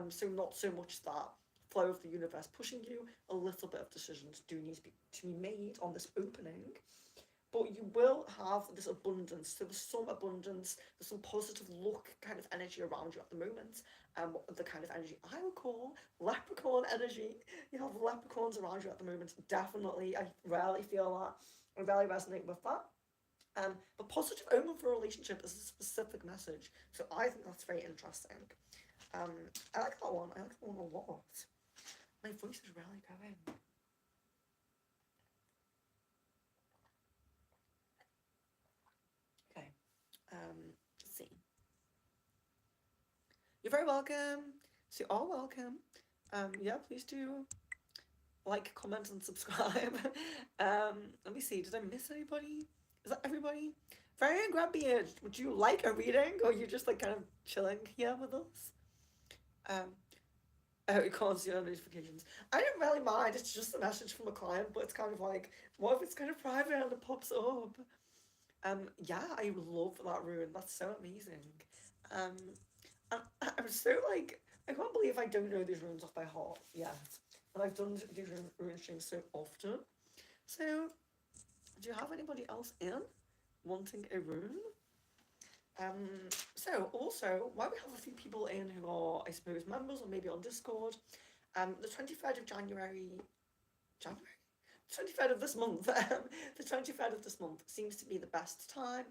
So not so much that flow of the universe pushing you, a little bit of decisions do need to be made on this opening. But you will have this abundance. So there's some abundance, there's some positive luck kind of energy around you at the moment. The kind of energy I would call leprechaun energy. You have leprechauns around you at the moment. Definitely, I really feel that. I really resonate with that. But positive omen for a relationship is a specific message. So I think that's very interesting. I like that one. I like that one a lot. My voice is really going. Okay. Let's see. You're very welcome. So you're all welcome. Yeah, please do like, comment, and subscribe. Let me see. Did I miss anybody? Is that everybody? Varian Grandbeard, would you like a reading, or are you just like kind of chilling here with us? Oh, you can't see our notifications. I don't really mind. It's just a message from a client, but it's kind of like, what if it's kind of private and it pops up? Yeah, I love that rune. That's so amazing. I'm so like, I can't believe I don't know these runes off by heart yet. And I've done these rune streams so often. So, do you have anybody else in wanting a rune? So also, while we have a few people in who are, I suppose, members or maybe on Discord, the 23rd of January, 23rd of this month, the 23rd of this month seems to be the best time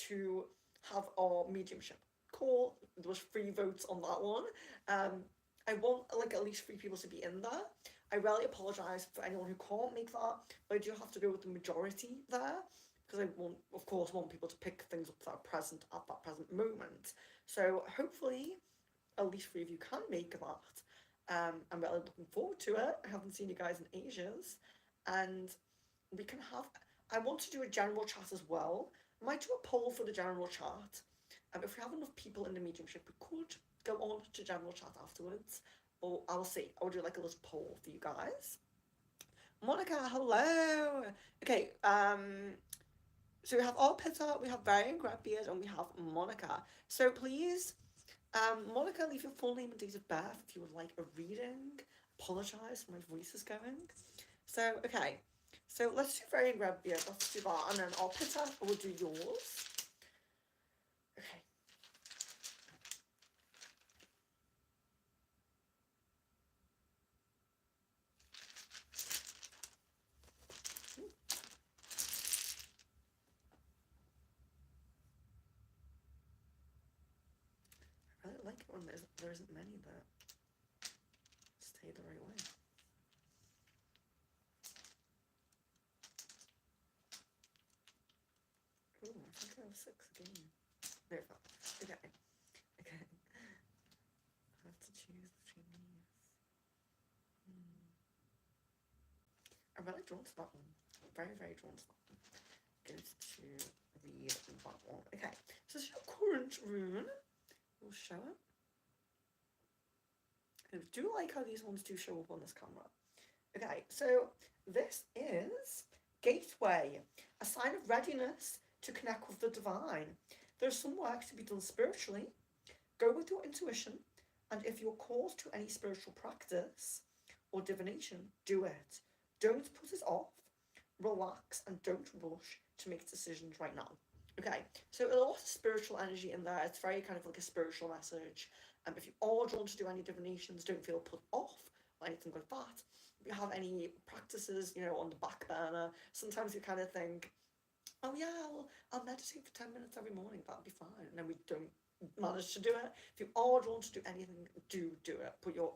to have our mediumship call. There was 3 votes on that one. I want like at least 3 people to be in there. I really apologise for anyone who can't make that, but I do have to go with the majority there because I want, of course, want people to pick things up that are present at that present moment. So hopefully, at least 3 of you can make that. I'm really looking forward to it. I haven't seen you guys in ages, and we can have. I want to do a general chat as well. I might do a poll for the general chat. If we have enough people in the mediumship, we could go on to general chat afterwards. Or I'll see. I'll do like a little poll for you guys. Monica, hello. Okay. So we have Arpita, we have Varian Grabbeard, and we have Monica. So please, Monica, leave your full name and date of birth if you would like a reading. Apologise, my voice is going. So, okay. So let's do Varian Grabbeard, let's do that. And then Arpita, I will do yours. Okay. I really like it when there isn't many that stay the right way. Ooh, I think I have 6 again. There we go. Okay. Okay. I have to choose between these. I'm really drawn to that one. Very, very drawn to that one. Good to read that one. Okay. So this is your current rune. We'll show it. I do like how these ones do show up on this camera. Okay, so this is Gateway, a sign of readiness to connect with the divine. There's some work to be done spiritually. Go with your intuition, and if you're called to any spiritual practice or divination, do it. Don't put it off. Relax and don't rush to make decisions right now. Okay, so a lot of spiritual energy in there. It's very kind of like a spiritual message. If you are drawn to do any divinations, don't feel put off or anything like that. If you have any practices, on the back burner, sometimes you kind of think, oh yeah, I'll meditate for 10 minutes every morning, that'll be fine. And then we don't manage to do it. If you are drawn to do anything, do it. Put your,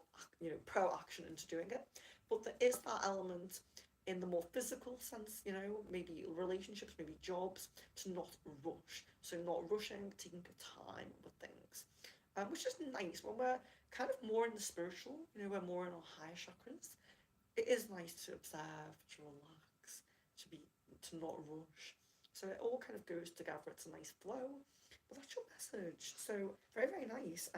pro-action into doing it. But there is that element in the more physical sense, maybe relationships, maybe jobs, to not rush. So not rushing, taking your time with things. Which is nice when we're kind of more in the spiritual, we're more in our higher chakras. It is nice to observe, to relax, to not rush. So it all kind of goes together. It's a nice flow. But that's your message. So very, very nice.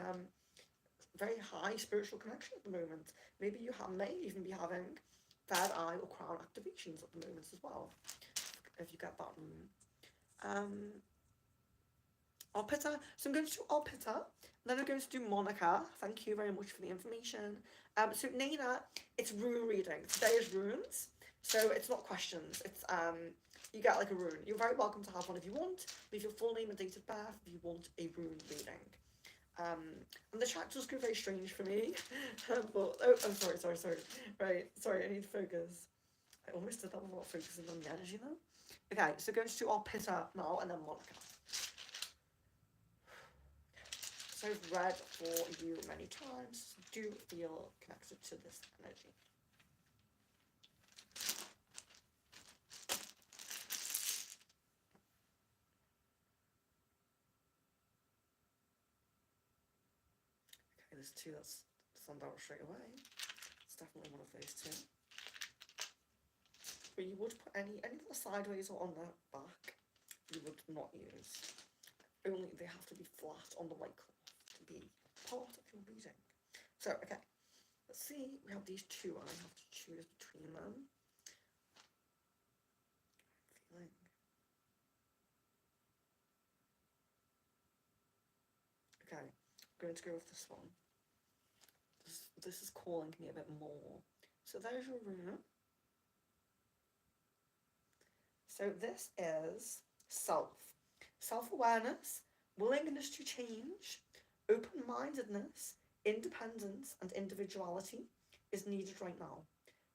Very high spiritual connection at the moment. Maybe you may even be having third eye or crown activations at the moment as well, if you get that room. Alpita. So I'm going to do Alpita. Then I'm going to do Monica. Thank you very much for the information. So Nina, it's rune reading. Today is runes. So it's not questions. It's you get like a rune. You're very welcome to have one if you want. Leave your full name and date of birth if you want a rune reading. And the chat does go very strange for me. But I'm sorry. Right, sorry, I need to focus. I almost did that without focusing on the energy though. Okay, so going to do Alpita now and then Monica. So I've read for you many times. Do feel connected to this energy. Okay, there's two that's stand out straight away. It's definitely one of those two. But you would put any of the sideways or on the back, you would not use. Only they have to be flat on the white cloth to be part of your reading. So, okay, let's see. We have these two, and I have to choose between them. Feeling. Okay, I'm going to go with this one. This is calling me a bit more. So there's your rune. So this is self-awareness, willingness to change, open-mindedness, independence, and individuality is needed right now.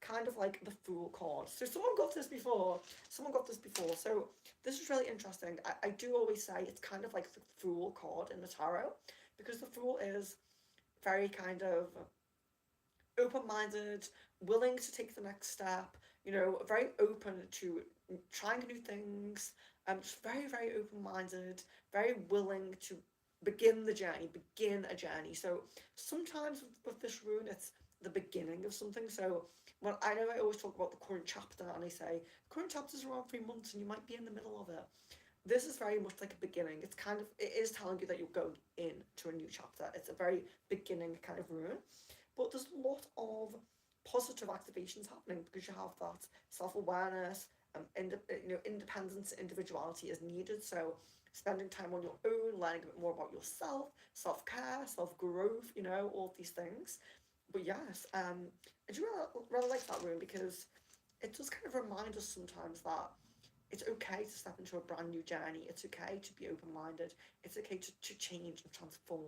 Kind of like the Fool card. So someone got this before. So this is really interesting. I do always say it's kind of like the Fool card in the tarot, because the Fool is very kind of open-minded, willing to take the next step, very open to trying new things, just very, very open-minded, very willing to begin a journey. So sometimes with this rune, it's the beginning of something. So I always talk about the current chapter, and I say, current chapter's around 3 months, and you might be in the middle of it. This is very much like a beginning. It is telling you that you're going into a new chapter. It's a very beginning kind of rune. But there's a lot of positive activations happening because you have that self-awareness, independence, individuality is needed. So spending time on your own, learning a bit more about yourself, self-care, self-growth, all these things. But yes, I do really like that rune because it does kind of remind us sometimes that it's okay to step into a brand new journey. It's okay to be open-minded. It's okay to change and transform,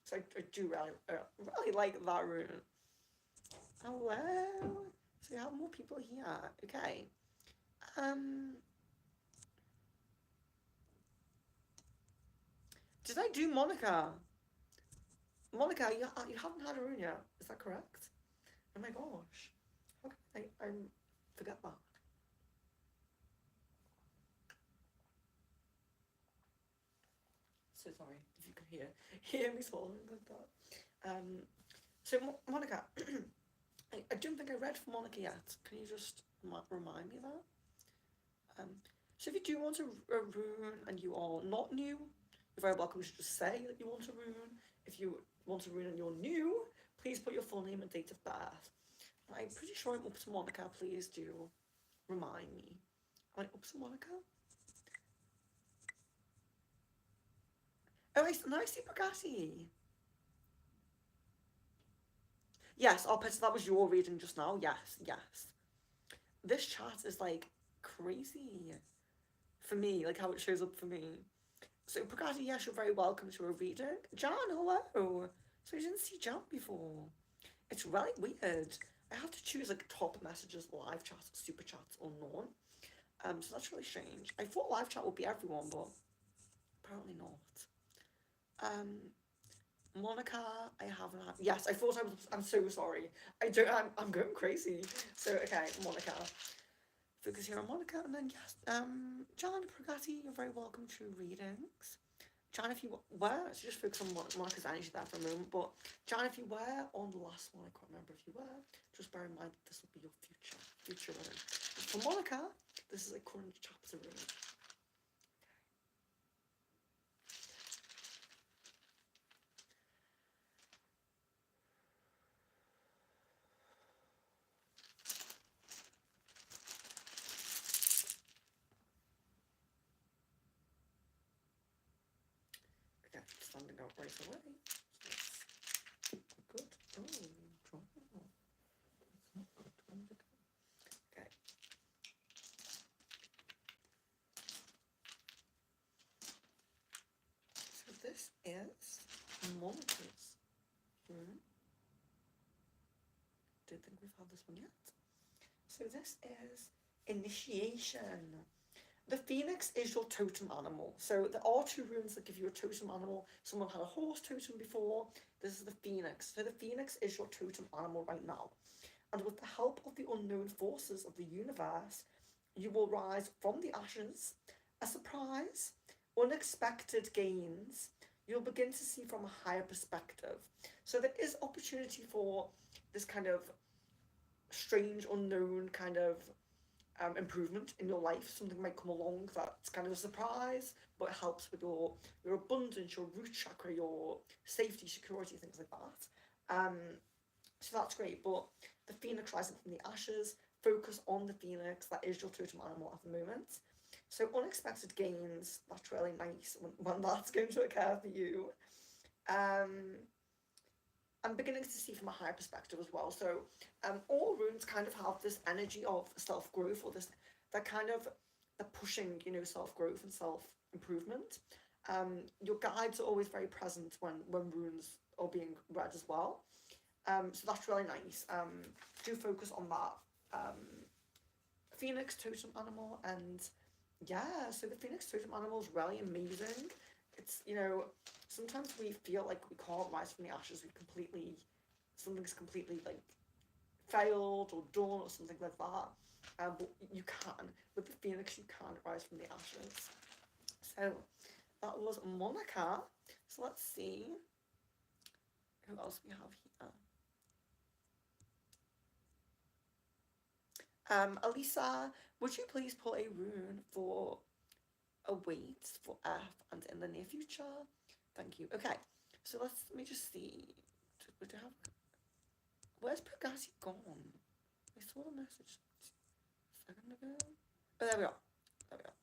So I do really like that rune. Hello. So we have more people here. Okay. Did I do Monica? Monica, you haven't had a rune yet. Is that correct? Oh my gosh. How can I forget that? So sorry if you can hear me swallowing like that. So Monica, I don't think I read for Monica yet. Can you just remind me of that? So if you do want a rune and you are not new, you're very welcome to just say that you want a rune. If you want a rune and you're new, please put your full name and date of birth. I'm pretty sure I'm up to Monica. Please do remind me. Am I up to Monica? Oh, I see Bugatti. Yes, oh, Peter, that was your reading just now. Yes, yes. This chat is like crazy for me, like how it shows up for me. So, Pagati, yes, you're very welcome to a reading. Jan, hello. So, you didn't see Jan before. It's really weird. I have to choose like top messages, live chats, super chats, or none. So that's really strange. I thought live chat would be everyone, but apparently not. Um, Monica, I haven't had. Yes, I thought I was. I'm so sorry. I don't. I'm going crazy. So okay, Monica. Focus here on Monica, and then yes, John Pragati, you're very welcome to readings. John, if you were, so just focus on Monica's energy there for a moment. But John, if you were on the last one, I can't remember if you were. Just bear in mind that this will be your future rune. For Monica, this is a current chapter rune. Okay, standing out right away. Good. Oh, drop. That's not good. Okay. So this is Monica's rune. Don't think we've had this one yet. So this is initiation. The phoenix is your totem animal. So there are two runes that give you a totem animal. Someone had a horse totem before. This is the phoenix. So the phoenix is your totem animal right now. And with the help of the unknown forces of the universe, you will rise from the ashes. A surprise, unexpected gains, you'll begin to see from a higher perspective. So there is opportunity for this kind of strange, unknown kind of improvement in your life. Something might come along that's kind of a surprise, but it helps with your abundance, your root chakra, your safety, security, things like that. So that's great. But the phoenix rising from the ashes, focus on the phoenix. That is your totem animal at the moment. So unexpected gains, that's really nice when that's going to occur for you. I'm beginning to see from a higher perspective as well. So all runes kind of have this energy of self-growth, or this, that kind of, they're pushing, self-growth and self-improvement. Your guides are always very present when runes are being read as well. So that's really nice. Do focus on that phoenix totem animal, and yeah, so the phoenix totem animal is really amazing. It's, sometimes we feel like we can't rise from the ashes. Something's completely like failed or done or something like that. But you can. With the phoenix, you can rise from the ashes. So that was Monica. So let's see who else we have here. Elisa, would you please pull a rune for awaits for Earth and in the near future? Thank you. Okay, so let me just see. Would you have? Where's Pagasi gone? I saw the message a second ago. Oh, there we are. There we are.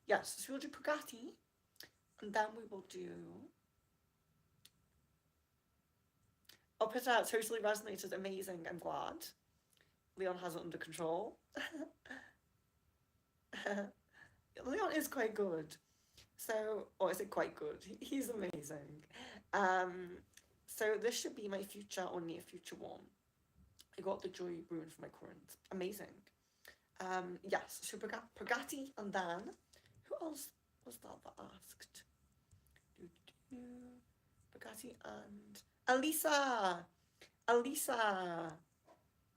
Yes, so we'll do Pagati, and then we will do. Oh, Peter, totally resonated. Amazing. I'm glad. Leon has it under control. Leon is quite good. So, or is it quite good? He's amazing. So this should be my future or near future one. I got the joy rune for my current. Amazing. Yes, so Pagati, and then who else was that asked? Pagati and Elisa. Elisa.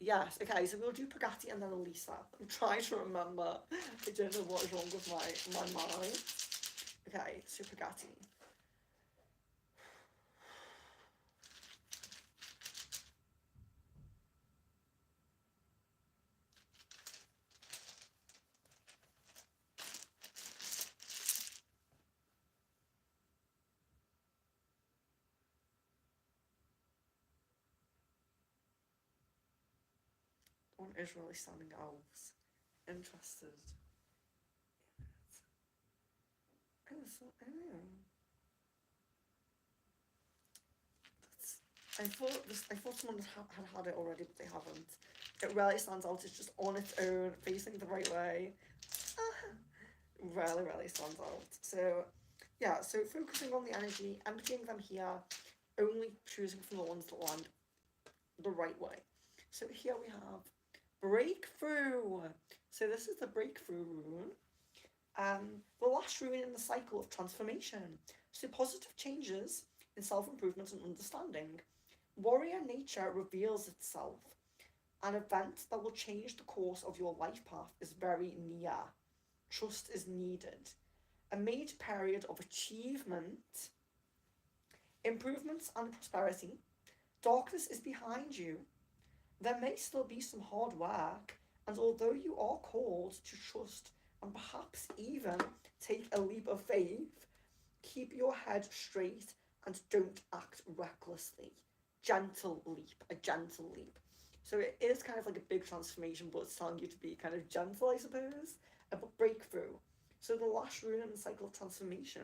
Yes, okay, so we'll do Pagati and then Elisa. I'm trying to remember. I don't know what is wrong with my mind. Okay, so Pagati. One is really standing out. Interested. I don't know. That's I thought someone had it already, but they haven't. It really stands out. It's just on its own, facing the right way. Really, really stands out. So, yeah. So focusing on the energy, emptying them here, only choosing from the ones that land the right way. So here we have breakthrough. So this is the breakthrough rune. The last rune in the cycle of transformation. So positive changes in self-improvement and understanding. Warrior nature reveals itself. An event that will change the course of your life path is very near. Trust is needed. A major period of achievement, improvements and prosperity. Darkness is behind you. There may still be some hard work, and although you are called to trust and perhaps even take a leap of faith, keep your head straight and don't act recklessly. Gentle leap, a gentle leap. So it is kind of like a big transformation, but it's telling you to be kind of gentle, I suppose. A breakthrough. So the last rune in the cycle of transformation.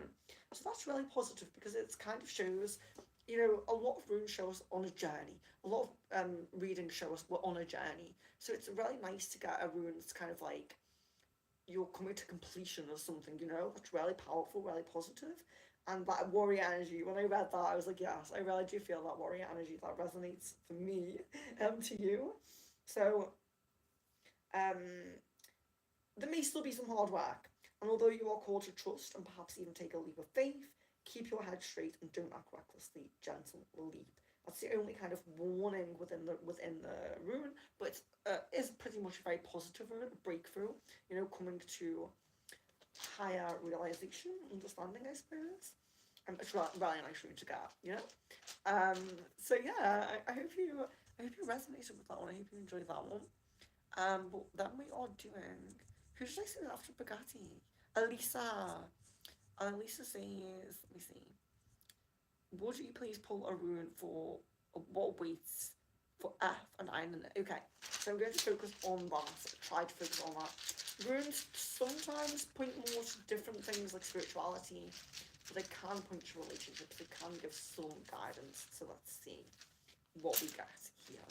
So that's really positive because it kind of shows, you know, a lot of runes show us on a journey. A lot of readings show us we're on a journey. So it's really nice to get a rune that's kind of like you're coming to completion of something, you know? That's really powerful, really positive. And that warrior energy, when I read that, I was like, yes, I really do feel that warrior energy that resonates for me to you. So, um, there may still be some hard work, and although you are called to trust and perhaps even take a leap of faith, keep your head straight and don't act recklessly. Gentle leap. That's the only kind of warning within the rune, but it is pretty much a very positive rune, a breakthrough. You know, coming to higher realization, understanding, I suppose. It's really, really nice rune to get. You know. So yeah, I hope you resonated with that one. I hope you enjoyed that one. But then we are doing. Who should I say after Bugatti? Elisa. Elisa says, let me see. Would you please pull a rune for what waits for F and I in it? Okay, so I'm going to focus on that. Try to focus on that. Runes sometimes point more to different things like spirituality, but they can point to relationships. They can give some guidance. So let's see what we get here.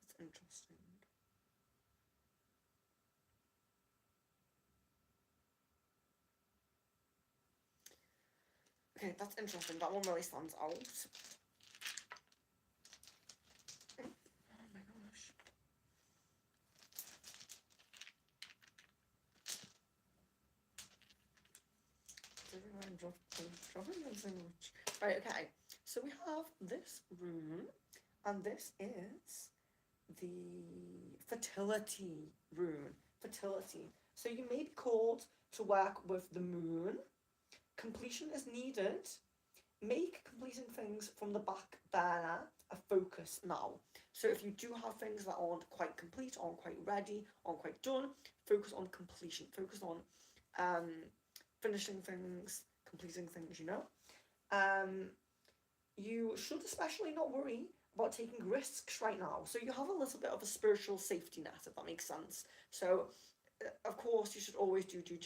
That's interesting. Okay, that's interesting. That one really stands out. Oh my gosh. I'm dropping them so much. Right, okay. So we have this rune, and this is the fertility rune. Fertility. So you may be called to work with the moon. Completion is needed. Make completing things from the back burner a focus now. So if you do have things that aren't quite complete, aren't quite ready, aren't quite done, focus on completion. Focus on um, finishing things, completing things, you know. Um, you should especially not worry about taking risks right now. So you have a little bit of a spiritual safety net, if that makes sense. So, of course, you should always do due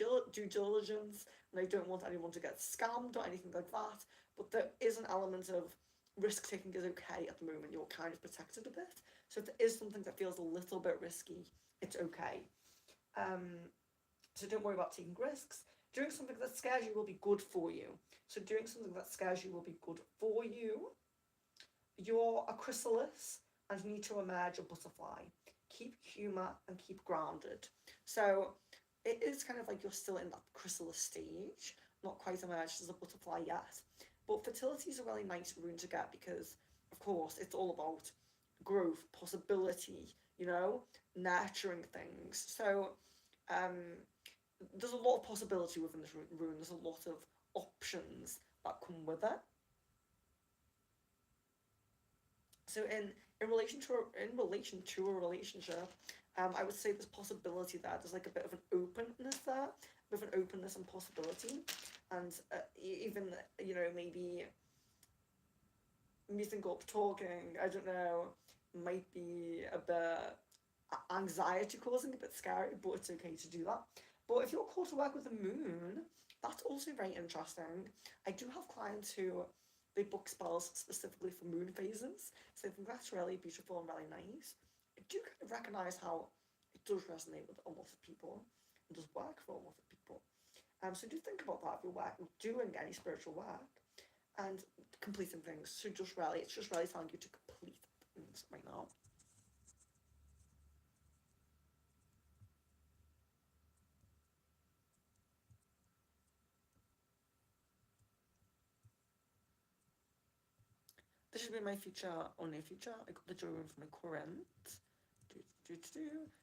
diligence, and I don't want anyone to get scammed or anything like that. But there is an element of risk taking is okay at the moment. You're kind of protected a bit. So if there is something that feels a little bit risky, it's okay. So don't worry about taking risks. Doing something that scares you will be good for you. So doing something that scares you will be good for you. You're a chrysalis and need to emerge a butterfly. Keep humour and keep grounded. So it is kind of like you're still in that chrysalis stage, not quite emerged as a butterfly yet. But fertility is a really nice rune to get because, of course, it's all about growth, possibility, you know, nurturing things. So there's a lot of possibility within this rune. There's a lot of options that come with it. So in relation to a relationship, I would say there's possibility there. There's like a bit of an openness there, a bit of an openness and possibility, and even you know maybe meeting up, talking. I don't know, might be a bit anxiety causing, a bit scary, but it's okay to do that. But if you're called to work with the moon, that's also very interesting. I do have clients who they book spells specifically for moon phases, so I think that's really beautiful and really nice. I do kind of recognize how it does resonate with a lot of people and does work for a lot of people. So do think about that if you're doing any spiritual work and completing things. So it's just really telling you to complete things right now. This should be my future or near future. I got the drawing from my current.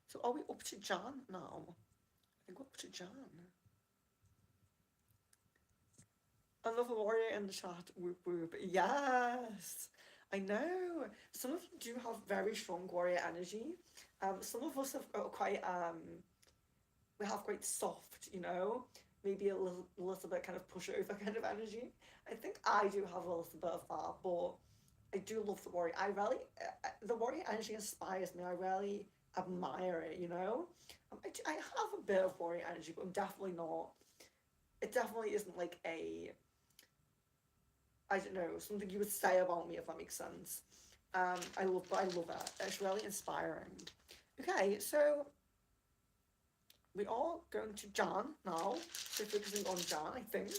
So are we up to Jan now? I think we're up to Jan. Another warrior in the chat. Whoop whoop. Yes. I know. Some of you do have very strong warrior energy. Some of us are quite we have quite soft, maybe a little bit kind of pushover kind of energy. I think I do have a little bit of that, but I do love the warrior. The warrior energy inspires me. I really admire it. I have a bit of warrior energy, but I'm definitely not. It definitely isn't like I don't know, something you would say about me if that makes sense. I love it. It's really inspiring. Okay, so we are going to Jan now. So focusing on Jan, I think.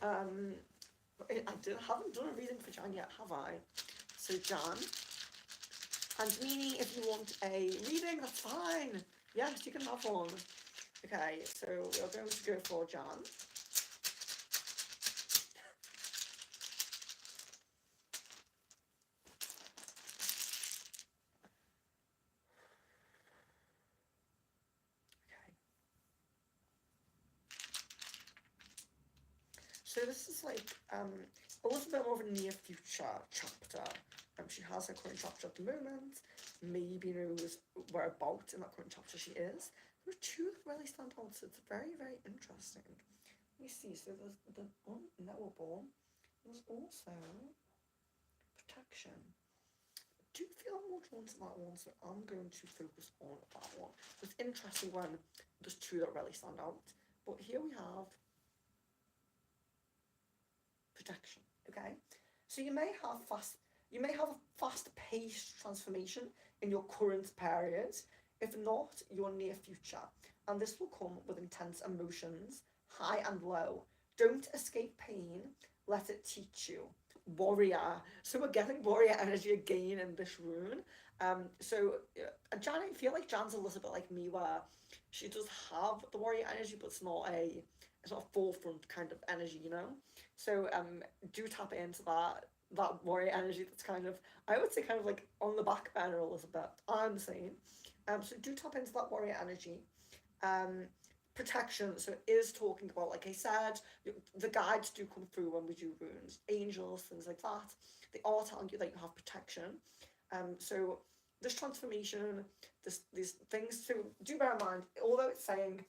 Haven't done a reading for Jan yet, have I? So Jan. And Mini, if you want a reading, that's fine. Yes, you can have one. Okay, so we are going to go for Jan. So this is like a little bit more of a near future chapter. She has her current chapter at the moment. Maybe knows whereabouts in that current chapter she is. There are two that really stand out, so it's very, very interesting. Let me see. So there's the unknowable. There's also protection. I do feel more drawn to that one, so I'm going to focus on that one. It's interesting when there's two that really stand out. But here we have protection. Okay, so you may have a fast-paced transformation in your current period, if not your near future, and this will come with intense emotions, high and low. Don't escape pain, let it teach you. Warrior. So we're getting warrior energy again in this rune. Jan, I feel like Jan's a little bit like me, where she does have the warrior energy, but it's not a forefront kind of energy. So do tap into that warrior energy that's kind of, I would say, kind of like on the back burner a little bit. I'm saying. So do tap into that warrior energy. Protection, so it is talking about, like I said, the guides do come through when we do runes, angels, things like that. They are telling you that you have protection. So this transformation, these things, so do bear in mind, although it's saying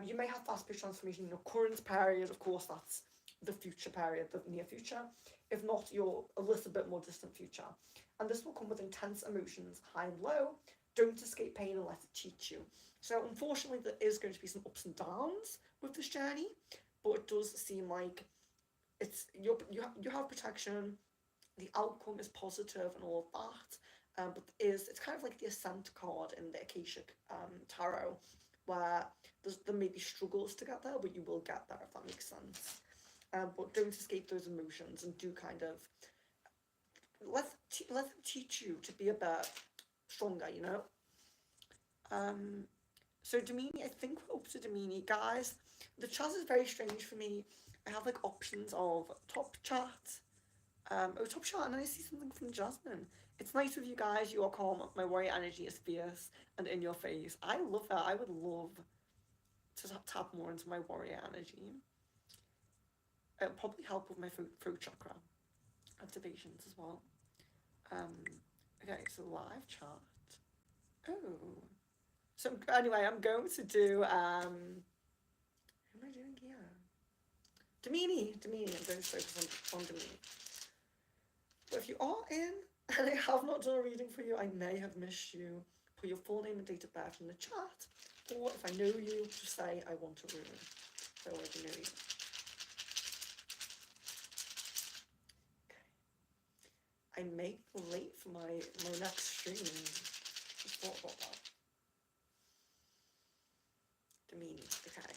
you may have fast-paced transformation in your current period, of course that's the future period, the near future. If not, you're a little bit more distant future. And this will come with intense emotions, high and low. Don't escape pain and let it teach you. So unfortunately, there is going to be some ups and downs with this journey, but it does seem like you have protection. The outcome is positive and all of that. But it's kind of like the Ascent card in the Akashic Tarot, where there may be struggles to get there, but you will get there, if that makes sense. But don't escape those emotions, and do kind of let them teach you to be a bit stronger. So Domini, I think we're up to Domini. Guys, the chat is very strange for me. I have like options of top chat. Top chat, and then I see something from Jasmine. It's nice with you guys. You are calm. My warrior energy is fierce and in your face. I love that. I would love to tap more into my warrior energy. It'll probably help with my throat chakra activations as well. Okay, so live chat. Oh. So anyway, I'm going to do who am I doing here? Domini. I'm going to focus on Domini. But if you are in and I have not done a reading for you, I may have missed you. Put your full name and date of birth in the chat. Or if I know you, just say I want a rune. So I already know you. Okay. I may be late for my next stream. Just thought about that. Demean. Okay.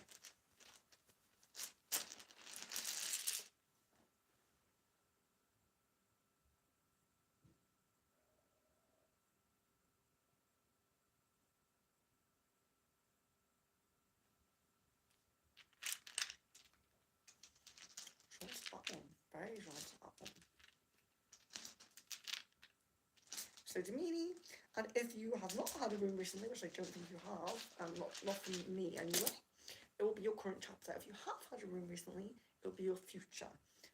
Just that one. Very nice that one. So Demini, and if you have not had a room recently, which I don't think you have, and not from me anyway, it will be your current chapter. If you have had a room recently, it will be your future.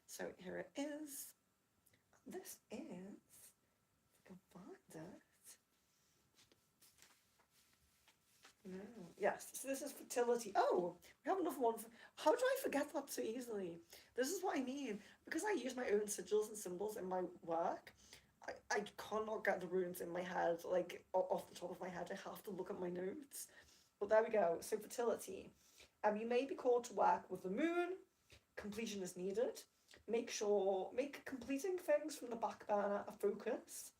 So here it is. This is, if I can find it. No. Yes, so this is fertility. Oh, we have another one. How do I forget that so easily? This is what I mean. Because I use my own sigils and symbols in my work, I cannot get the runes in my head, like off the top of my head. I have to look at my notes. But there we go. So fertility. You may be called to work with the moon. Completion is needed. Make completing things from the back burner a focus.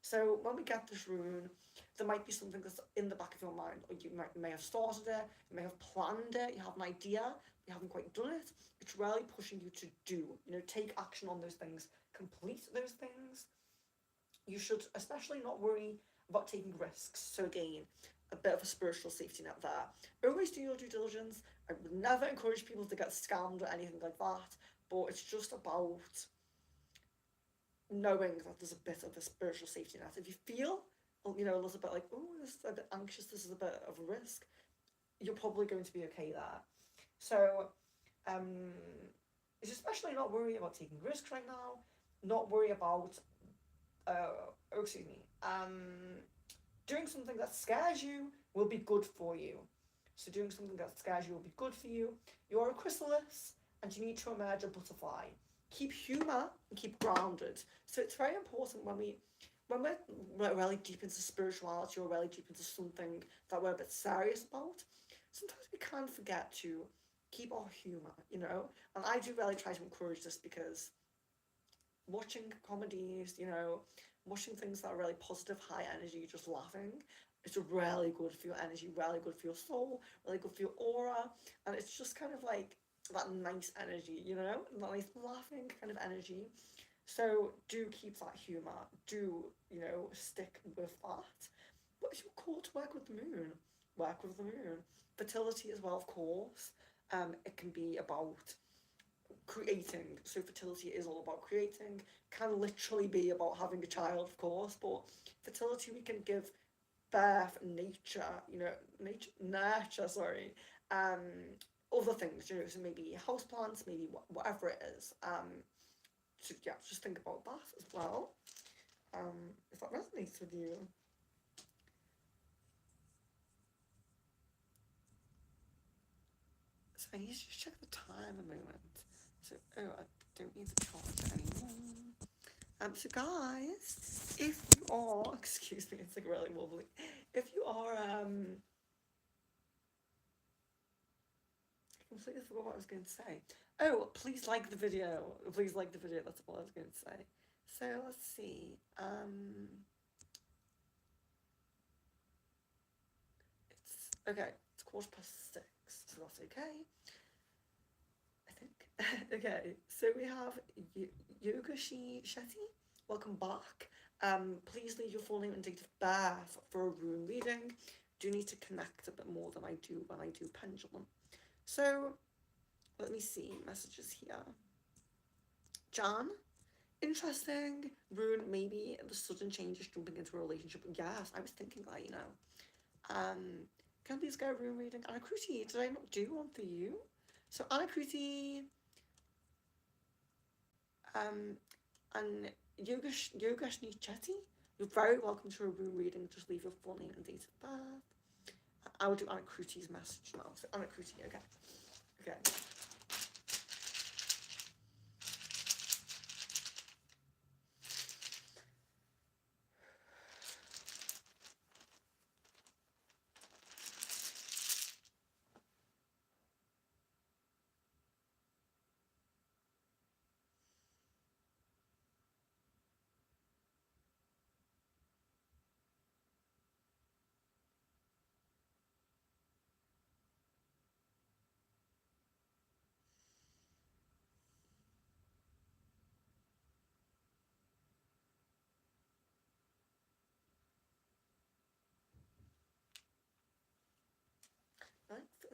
So when we get this rune, there might be something that's in the back of your mind, or you may have started it, you may have planned it, you have an idea, you haven't quite done it. It's really pushing you to do, take action on those things, complete those things. You should especially not worry about taking risks. So again, a bit of a spiritual safety net there. Always do your due diligence. I would never encourage people to get scammed or anything like that, but it's just about knowing that there's a bit of a spiritual safety net. If you feel, a little bit like, oh, this is a bit anxious, this is a bit of a risk, you're probably going to be okay there. So, it's especially not worry about taking risks right now, not worry about, doing something that scares you will be good for you. So doing something that scares you will be good for you. You're a chrysalis and you need to emerge a butterfly. Keep humour and keep grounded. So it's very important when we're really deep into spirituality or really deep into something that we're a bit serious about, sometimes we can forget to keep our humour, And I do really try to encourage this because watching comedies, watching things that are really positive, high energy, just laughing, it's really good for your energy, really good for your soul, really good for your aura, and it's just kind of like that nice energy, that nice laughing kind of energy. So do keep that humour, do, stick with that. What is your call to work with the moon? Work with the moon. Fertility as well, of course. It can be about creating. So fertility is all about creating. Can literally be about having a child, of course, but fertility we can give birth, nurture, sorry, other things, so maybe houseplants, maybe whatever it is. So yeah, just think about that as well. If that resonates with you. So I need to just check the time a moment. So, I don't need to charge anymore. So guys, if you are, excuse me, it's like really wobbly. If you are, I completely forgot what I was going to say. Oh, please like the video. Please like the video, that's all I was going to say. So let's see. It's, okay, it's 6:15, so that's okay. I think. Okay, so we have Yogashi Shetty. Welcome back. Please leave your full name and date of birth for a rune reading. Do need to connect a bit more than I do when I do pendulum. So, let me see messages here. Jan, interesting. Rune, maybe the sudden changes jumping into a relationship. Yes, I was thinking that, Can I please get a rune reading? Anakruti, did I not do one for you? So Anakruti, and Yogashni Chetty, you're very welcome to a rune reading. Just leave your full name and date of birth. I will do Anakruti's message now. So Anakruti, okay. Okay.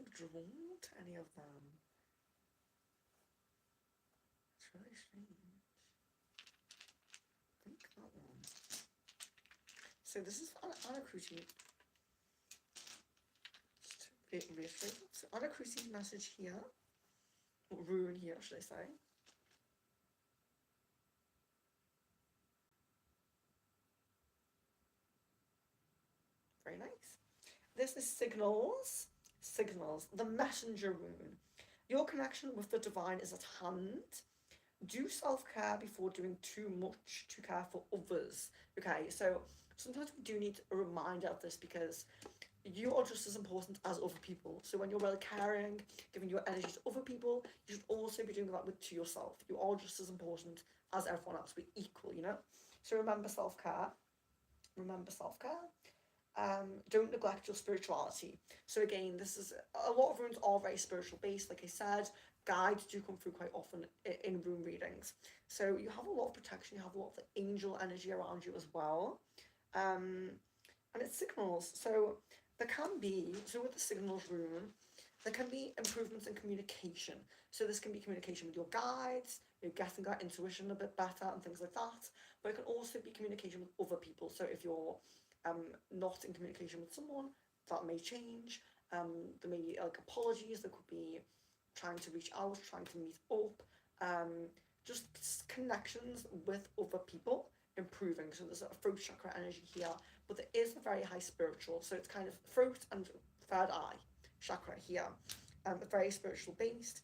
like drawn to any of them. It's really strange. I think that one. So this is Anacruti. Just to reiterate. So Anacruti's message here. Rune here, should I say. Very nice. This is signals. Signals. The messenger rune. Your connection with the divine is at hand. Do self-care before doing too much to care for others. Okay, so sometimes we do need a reminder of this because you are just as important as other people. So when you're really caring, giving your energy to other people, you should also be doing that to yourself. You are just as important as everyone else. We're equal, you know? So remember self-care. Remember self-care. Don't neglect your spirituality. So again, this is a lot of runes are very spiritual based. Like I said, guides do come through quite often in rune readings. So you have a lot of protection. You have a lot of the angel energy around you as well, and it signals. So there can be with the signals rune, there can be improvements in communication. So this can be communication with your guides, you're getting that intuition a bit better and things like that. But it can also be communication with other people. So if you're not in communication with someone, that may change. There may be like apologies. There could be trying to reach out, trying to meet up. Just connections with other people improving. So there's a throat chakra energy here, but there is a very high spiritual. So it's kind of throat and third eye chakra here. Very spiritual based.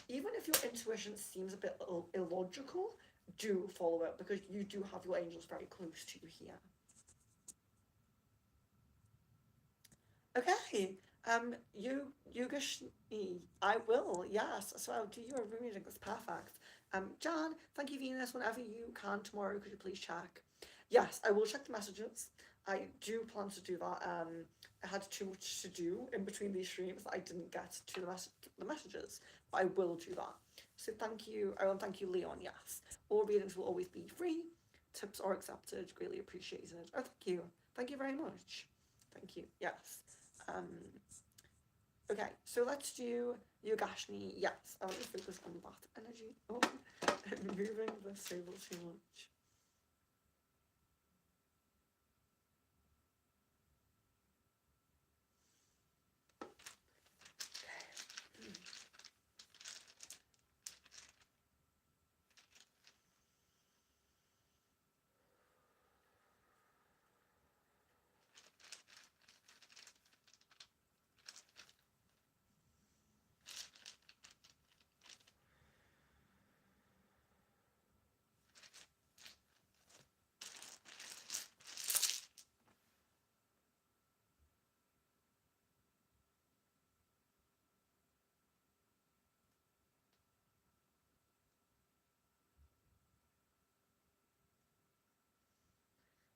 Even if your intuition seems a bit illogical, do follow it because you do have your angels very close to you here. Okay. Yugashni, I will, yes. So I'll do your room reading. That's perfect. Jan, thank you, Venus. Whenever you can tomorrow, could you please check? Yes, I will check the messages. I do plan to do that. I had too much to do in between these streams that I didn't get to the messages, but I will do that. So thank you. I want to thank you, Leon. Yes, all readings will always be free. Tips are accepted. Greatly appreciated. Oh, thank you. Thank you very much. Thank you. Yes. Um, okay, so let's do Yogashni. Yes, I want to focus on that energy. Oh, I'm moving the table too much.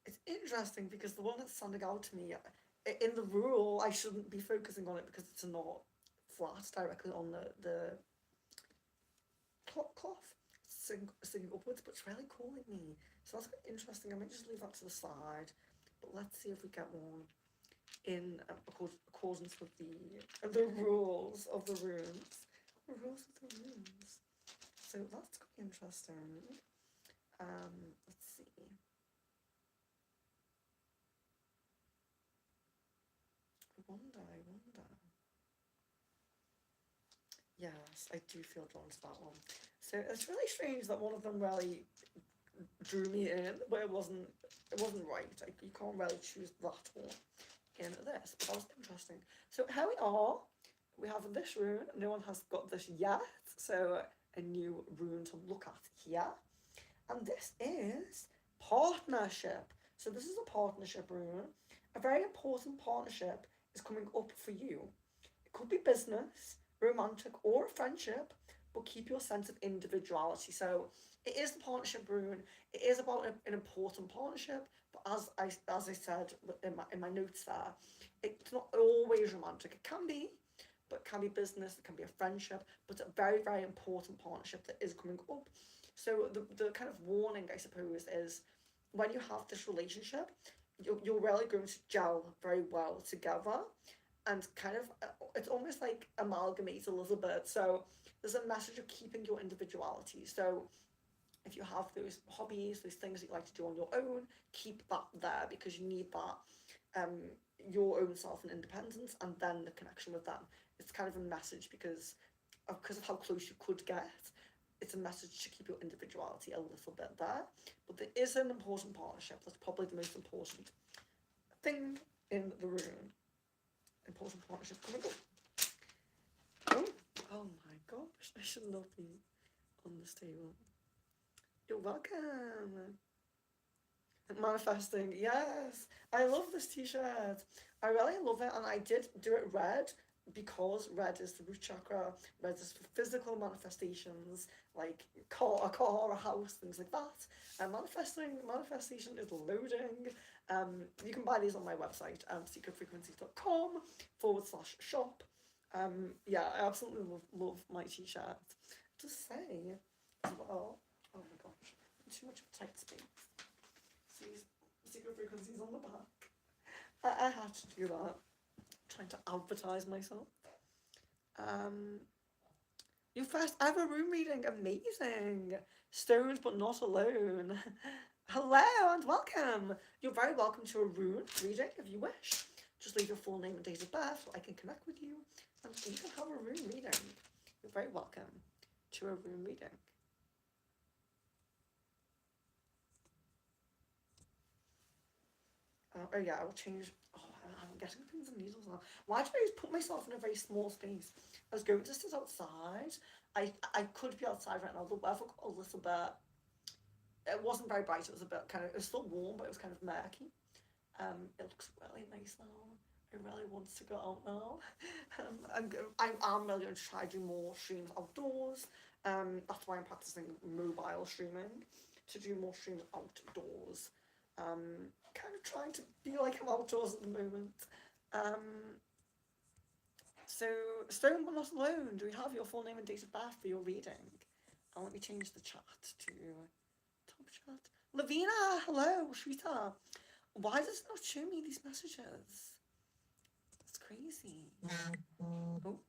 It's interesting because the one that's standing out to me in the rule, I shouldn't be focusing on it because it's not flat directly on the cloth. Singing upwards, but it's really calling me. So that's quite interesting. I might just leave that to the side. But let's see if we get one in accordance with the rules of the runes. The rules of the runes. So that's quite interesting. Let's see. I wonder. Yes, I do feel drawn to that one. So it's really strange that one of them really drew me in, but it wasn't right. Like you can't really choose that one in this. But that was interesting. So here we are. We have this rune. No one has got this yet. So a new rune to look at here. And this is partnership. So this is a partnership rune. A very important partnership is coming up for you. It could be business, romantic, or a friendship, but keep your sense of individuality. So it is the partnership rune. It is about an important partnership, but as I said in my notes there, it's not always romantic. It can be, but it can be business. It can be a friendship, but it's a very, very important partnership that is coming up. So the kind of warning, I suppose, is when you have this relationship, you're really going to gel very well together. and kind of it's almost like amalgamates a little bit. So there's a message of keeping your individuality. So if you have those hobbies, those things that you like to do on your own, keep that there because you need that your own self and independence, and then the connection with them. It's kind of a message because of how close you could get. It's a message to keep your individuality a little bit there, but there is an important partnership. That's probably the most important thing in the room. Important partnership coming up. Oh, oh my gosh! I should not be on this table. You're welcome. Manifesting, yes. I love this t-shirt. I really love it, and I did do it red because red is the root chakra. Red is for physical manifestations, like a car, a house, things like that. And manifestation is loading. You can buy these on my website, secretfrequencies.com/shop. Yeah, I absolutely love my t-shirt. Just say as well. Oh my gosh, too much of a tight space. See secret frequencies on the back. I had to do that. I'm trying to advertise myself. Um, your first ever room reading, amazing. Stoned but not alone. Hello and welcome. You're very welcome to a rune reading if you wish. Just leave your full name and date of birth so I can connect with you and you can have a rune reading. You're very welcome to a rune reading. Oh yeah, I will change. Oh, I'm getting pins and needles now. Why did I just put myself in a very small space? I was going to sit outside. I could be outside right now. The weather got a little bit. It wasn't very bright. It was a bit kind of. It was still warm, but it was kind of murky. It looks really nice now. I really want to go out now. I'm really going to try to do more streams outdoors. That's why I'm practicing mobile streaming to do more streams outdoors. Kind of trying to be like I'm outdoors at the moment. Um, so, Stone but not alone, do we have your full name and date of birth for your reading? And let me change the chat to top chat. Lavina, hello, Shrita. Why does it not show me these messages? That's crazy. Oh,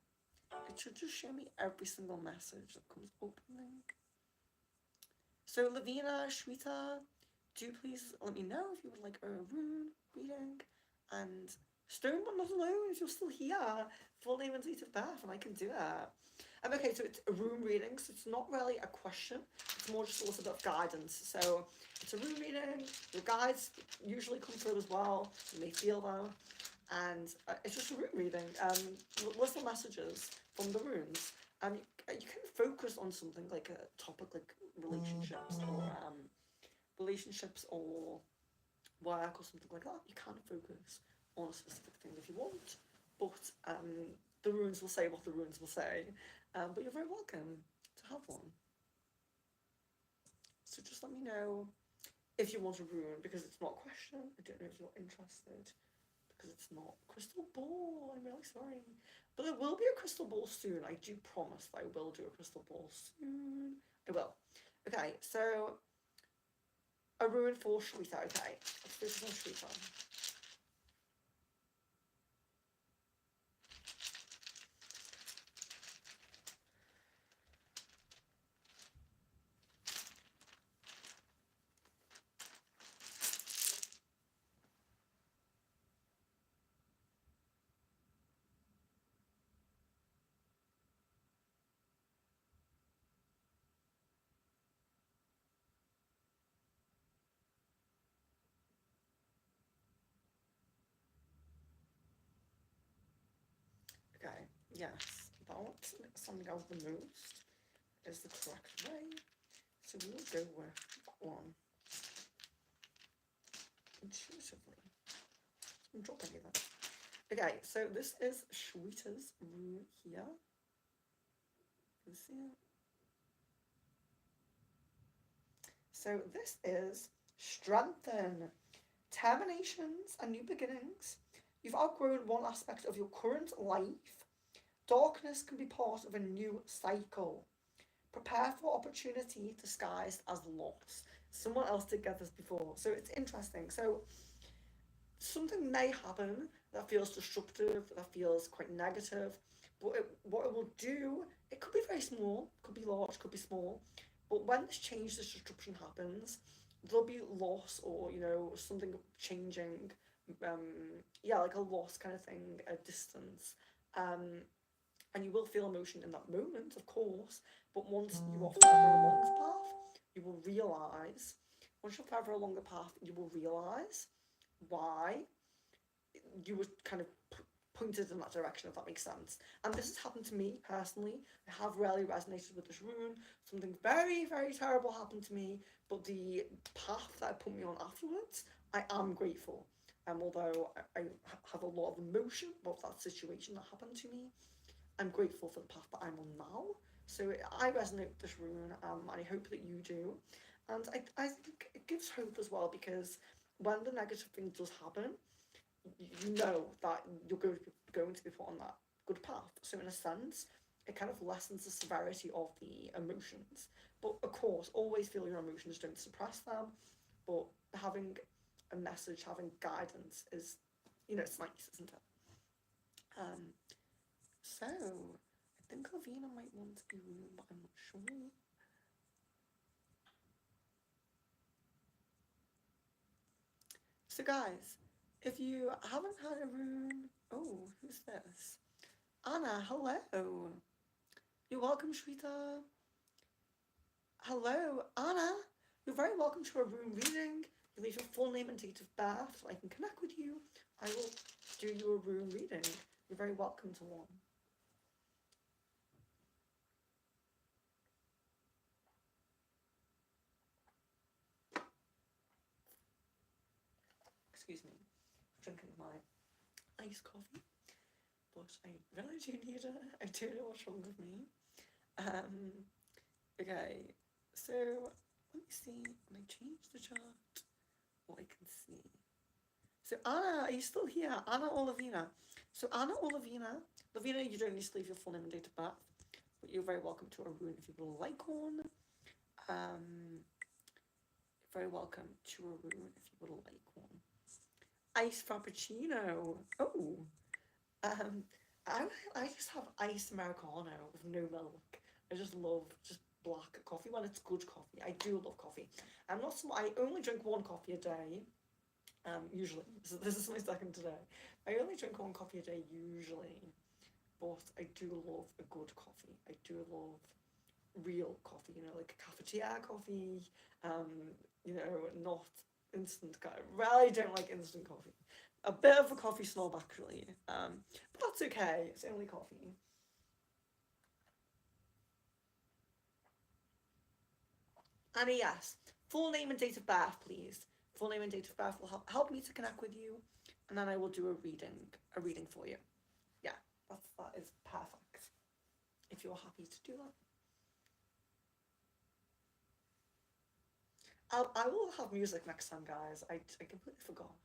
it should just show me every single message that comes opening. So, Lavina, Shrita, do please let me know if you would like a rune reading. And Stone but not alone, if you're still here, full name and date of birth, and I can do it. Okay, so it's a rune reading, so it's not really a question. It's more just a little bit of guidance. So it's a rune reading. Your guides usually come through as well. You may feel them. And it's just a rune reading. Little messages from the runes. You can focus on something like a topic like relationships or work or something like that. You can focus on a specific thing if you want, but the runes will say what the runes will say. But you're very welcome to have one. So just let me know if you want a rune, because it's not a question. I don't know if you're interested, because it's not crystal ball. I'm really sorry. But there will be a crystal ball soon. I do promise that I will do a crystal ball soon. I will. Okay, so a rune for Shweta. Okay, let's focus on Shweta. Okay, yes, that's something else the most is the correct way. So we'll go with that one. Intuitively. I'm dropping it. Okay, so this is Shweta's rune here. You can see it. So this is strengthen, terminations and new beginnings. You've outgrown one aspect of your current life. Darkness can be part of a new cycle. Prepare for opportunity disguised as loss. Someone else did get this before, so it's interesting. So something may happen that feels destructive, that feels quite negative. But what it will do, it could be very small, could be large, could be small. But when this change, this disruption happens, there'll be loss or, something changing. Yeah, like a loss kind of thing, a distance. Um, and you will feel emotion in that moment, of course. But once you are further along the path, you will realize. Once you're further along the path, you will realize why you were kind of pointed in that direction, if that makes sense. And this has happened to me personally. I have really resonated with this rune. Something very, very terrible happened to me, but the path that it put me on afterwards, I am grateful. Although I have a lot of emotion about that situation that happened to me, I'm grateful for the path that I'm on now. So I resonate with this rune, and I hope that you do. And I think it gives hope as well, because when the negative thing does happen, you know that you're going to be put on that good path. So in a sense, it kind of lessens the severity of the emotions. But of course, always feel your emotions, don't suppress them. But having a message, having guidance is, it's nice, isn't it? So I think Lavina might want to be rude, but I'm not sure. So guys, if you haven't had a rune, oh, who's this? Anna, hello. You're welcome, Shweta. Hello, Anna. You're very welcome to a rune reading. You leave your full name and date of birth so I can connect with you. I will do you a rune reading. You're very welcome to one. Excuse me, I'm drinking my iced coffee, but I really do need it. I don't know what's wrong with me. Okay, so let me see when I change the chart what I can see. So Anna, are you still here? Anna or Lavina? So Anna or Lavina? Lavina, you don't need to leave your full name and date of birth, but you're very welcome to a rune if you would like one. You're very welcome to a rune if you would like one. Iced frappuccino. Oh. I just have iced Americano with no milk. I just love just black coffee when it's good coffee. I do love coffee. I'm not some. I only drink one coffee a day. Usually, so this is my second today. I only drink one coffee a day usually, but I do love a good coffee. I do love real coffee. Like cafetiere coffee. Not instant. I really don't like instant coffee. A bit of a coffee snob, actually. But that's okay. It's only coffee. Annie, yes. Full name and date of birth, please. Full name and date of birth will help me to connect with you, and then I will do a reading for you. Yeah, that is perfect. If you're happy to do that. I will have music next time, guys. I completely forgot.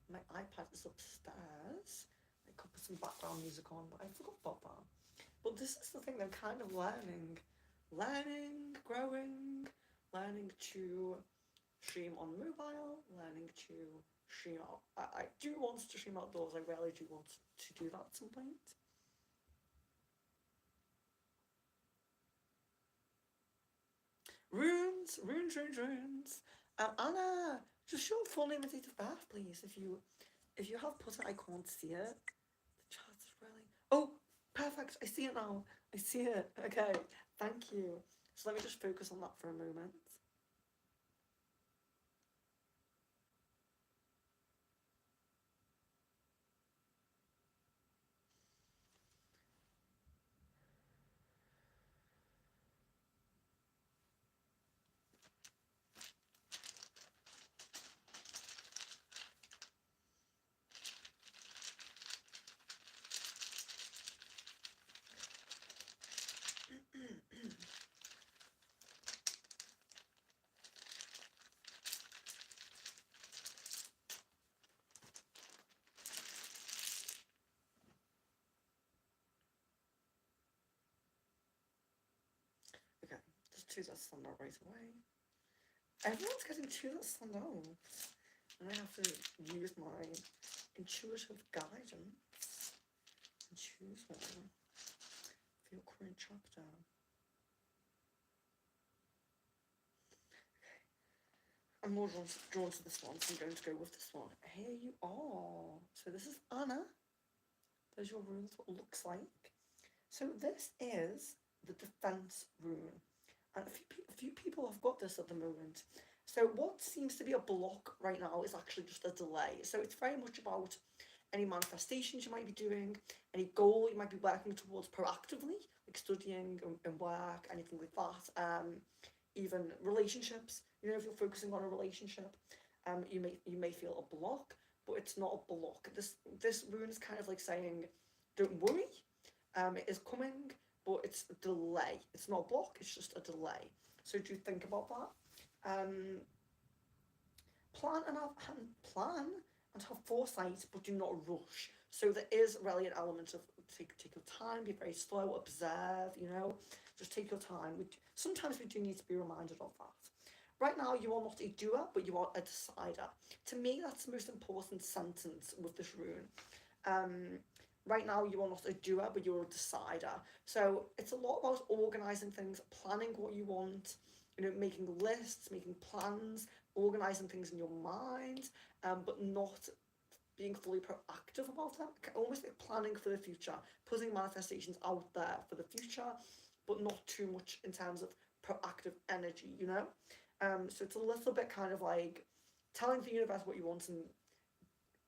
My iPad is upstairs. I could put some background music on, but I forgot about that. But this is the thing I'm kind of learning. Learning, growing, learning to stream on mobile, learning to stream out. I do want to stream outdoors. I really do want to do that at some point. Runes. Anna, just show full name and date of birth, please. If you have put it, I can't see it. The chat's really. Oh, perfect. I see it now. I see it. Okay. Thank you. So let me just focus on that for a moment. Okay, there's two that stand out right away. Everyone's getting two that stand out. And I have to use my intuitive guidance, and choose one for your current chapter. I'm more drawn to this one, so I'm going to go with this one. Here you are. So this is Anna. There's your rune, what it looks like. So this is the defense rune. And a few people have got this at the moment. So what seems to be a block right now is actually just a delay. So it's very much about any manifestations you might be doing, any goal you might be working towards proactively, like studying and work, anything like that. Even relationships. You know, if you're focusing on a relationship, you may feel a block, but it's not a block. This rune is kind of like saying, don't worry, it is coming, but it's a delay. It's not a block, it's just a delay. So do think about that. Plan and have foresight, but do not rush. So there is really an element of take your time, be very slow, observe, you know, just take your time. Sometimes we do need to be reminded of that. Right now, you are not a doer, but you are a decider. To me, that's the most important sentence with this rune. Right now, you are not a doer, but you're a decider. So it's a lot about organising things, planning what you want, you know, making lists, making plans, organising things in your mind, but not being fully proactive about that. Almost like planning for the future, putting manifestations out there for the future, but not too much in terms of proactive energy, you know? So it's a little bit kind of like telling the universe what you want and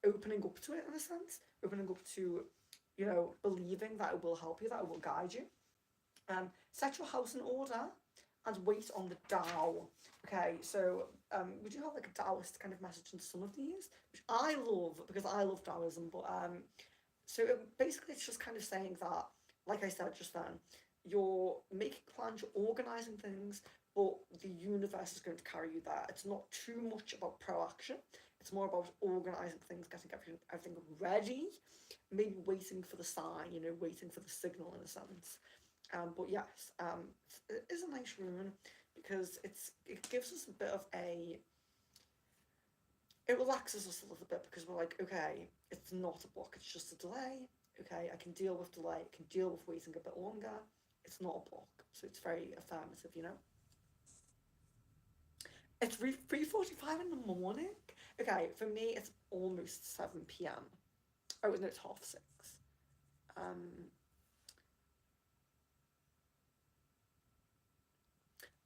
opening up to it in a sense, opening up to, you know, believing that it will help you, that it will guide you. Set your house in order and wait on the Tao. Okay, so we do have like a Taoist kind of message in some of these, which I love because I love Taoism. But so basically, it's just kind of saying that, like I said just then, you're making plans, you're organising things, but the universe is going to carry you there. It's not too much about proaction. It's more about organising things, getting everything ready, maybe waiting for the sign, you know, waiting for the signal in a sense. But yes, it is a nice rune because it gives us a bit of it relaxes us a little bit because we're like, okay, it's not a block, it's just a delay. Okay, I can deal with delay, I can deal with waiting a bit longer. It's not a block, so it's very affirmative, you know. It's 3:45 in the morning. Okay, for me, it's almost 7 p.m. Oh, no, it's 6:30.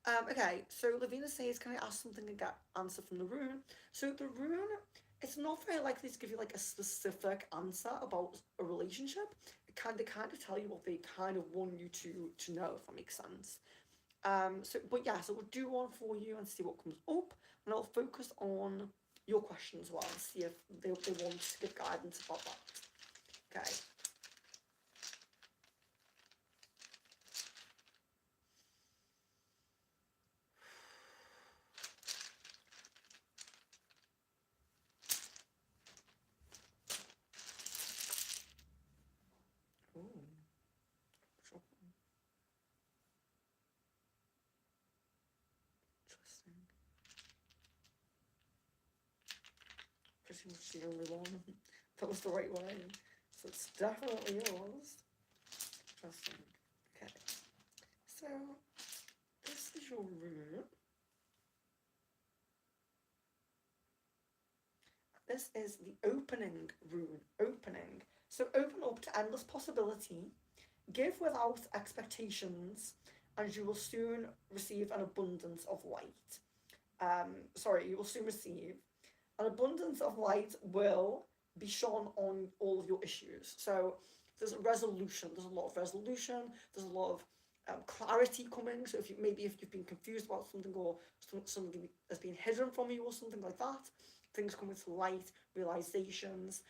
Um, okay, so Lavina says, can I ask something and get answer from the rune? So the rune, it's not very likely to give you like a specific answer about a relationship. They kind of tell you what they kind of want you to know, if that makes sense. But yeah, so we'll do one for you and see what comes up, and I'll focus on your question as well and see if they want to give guidance about that. Okay. Ooh. Interesting. Pretty much the only one that was the right way. So it's definitely yours. Interesting. Okay. So this is your rune. This is the opening rune. Opening. So open up to endless possibility. Give without expectations, and you will soon receive an abundance of light. You will soon receive an abundance of light will be shone on all of your issues. So there's a resolution. There's a lot of resolution. There's a lot of clarity coming. So if you've been confused about something or something has been hidden from you or something like that, things coming to light, realizations,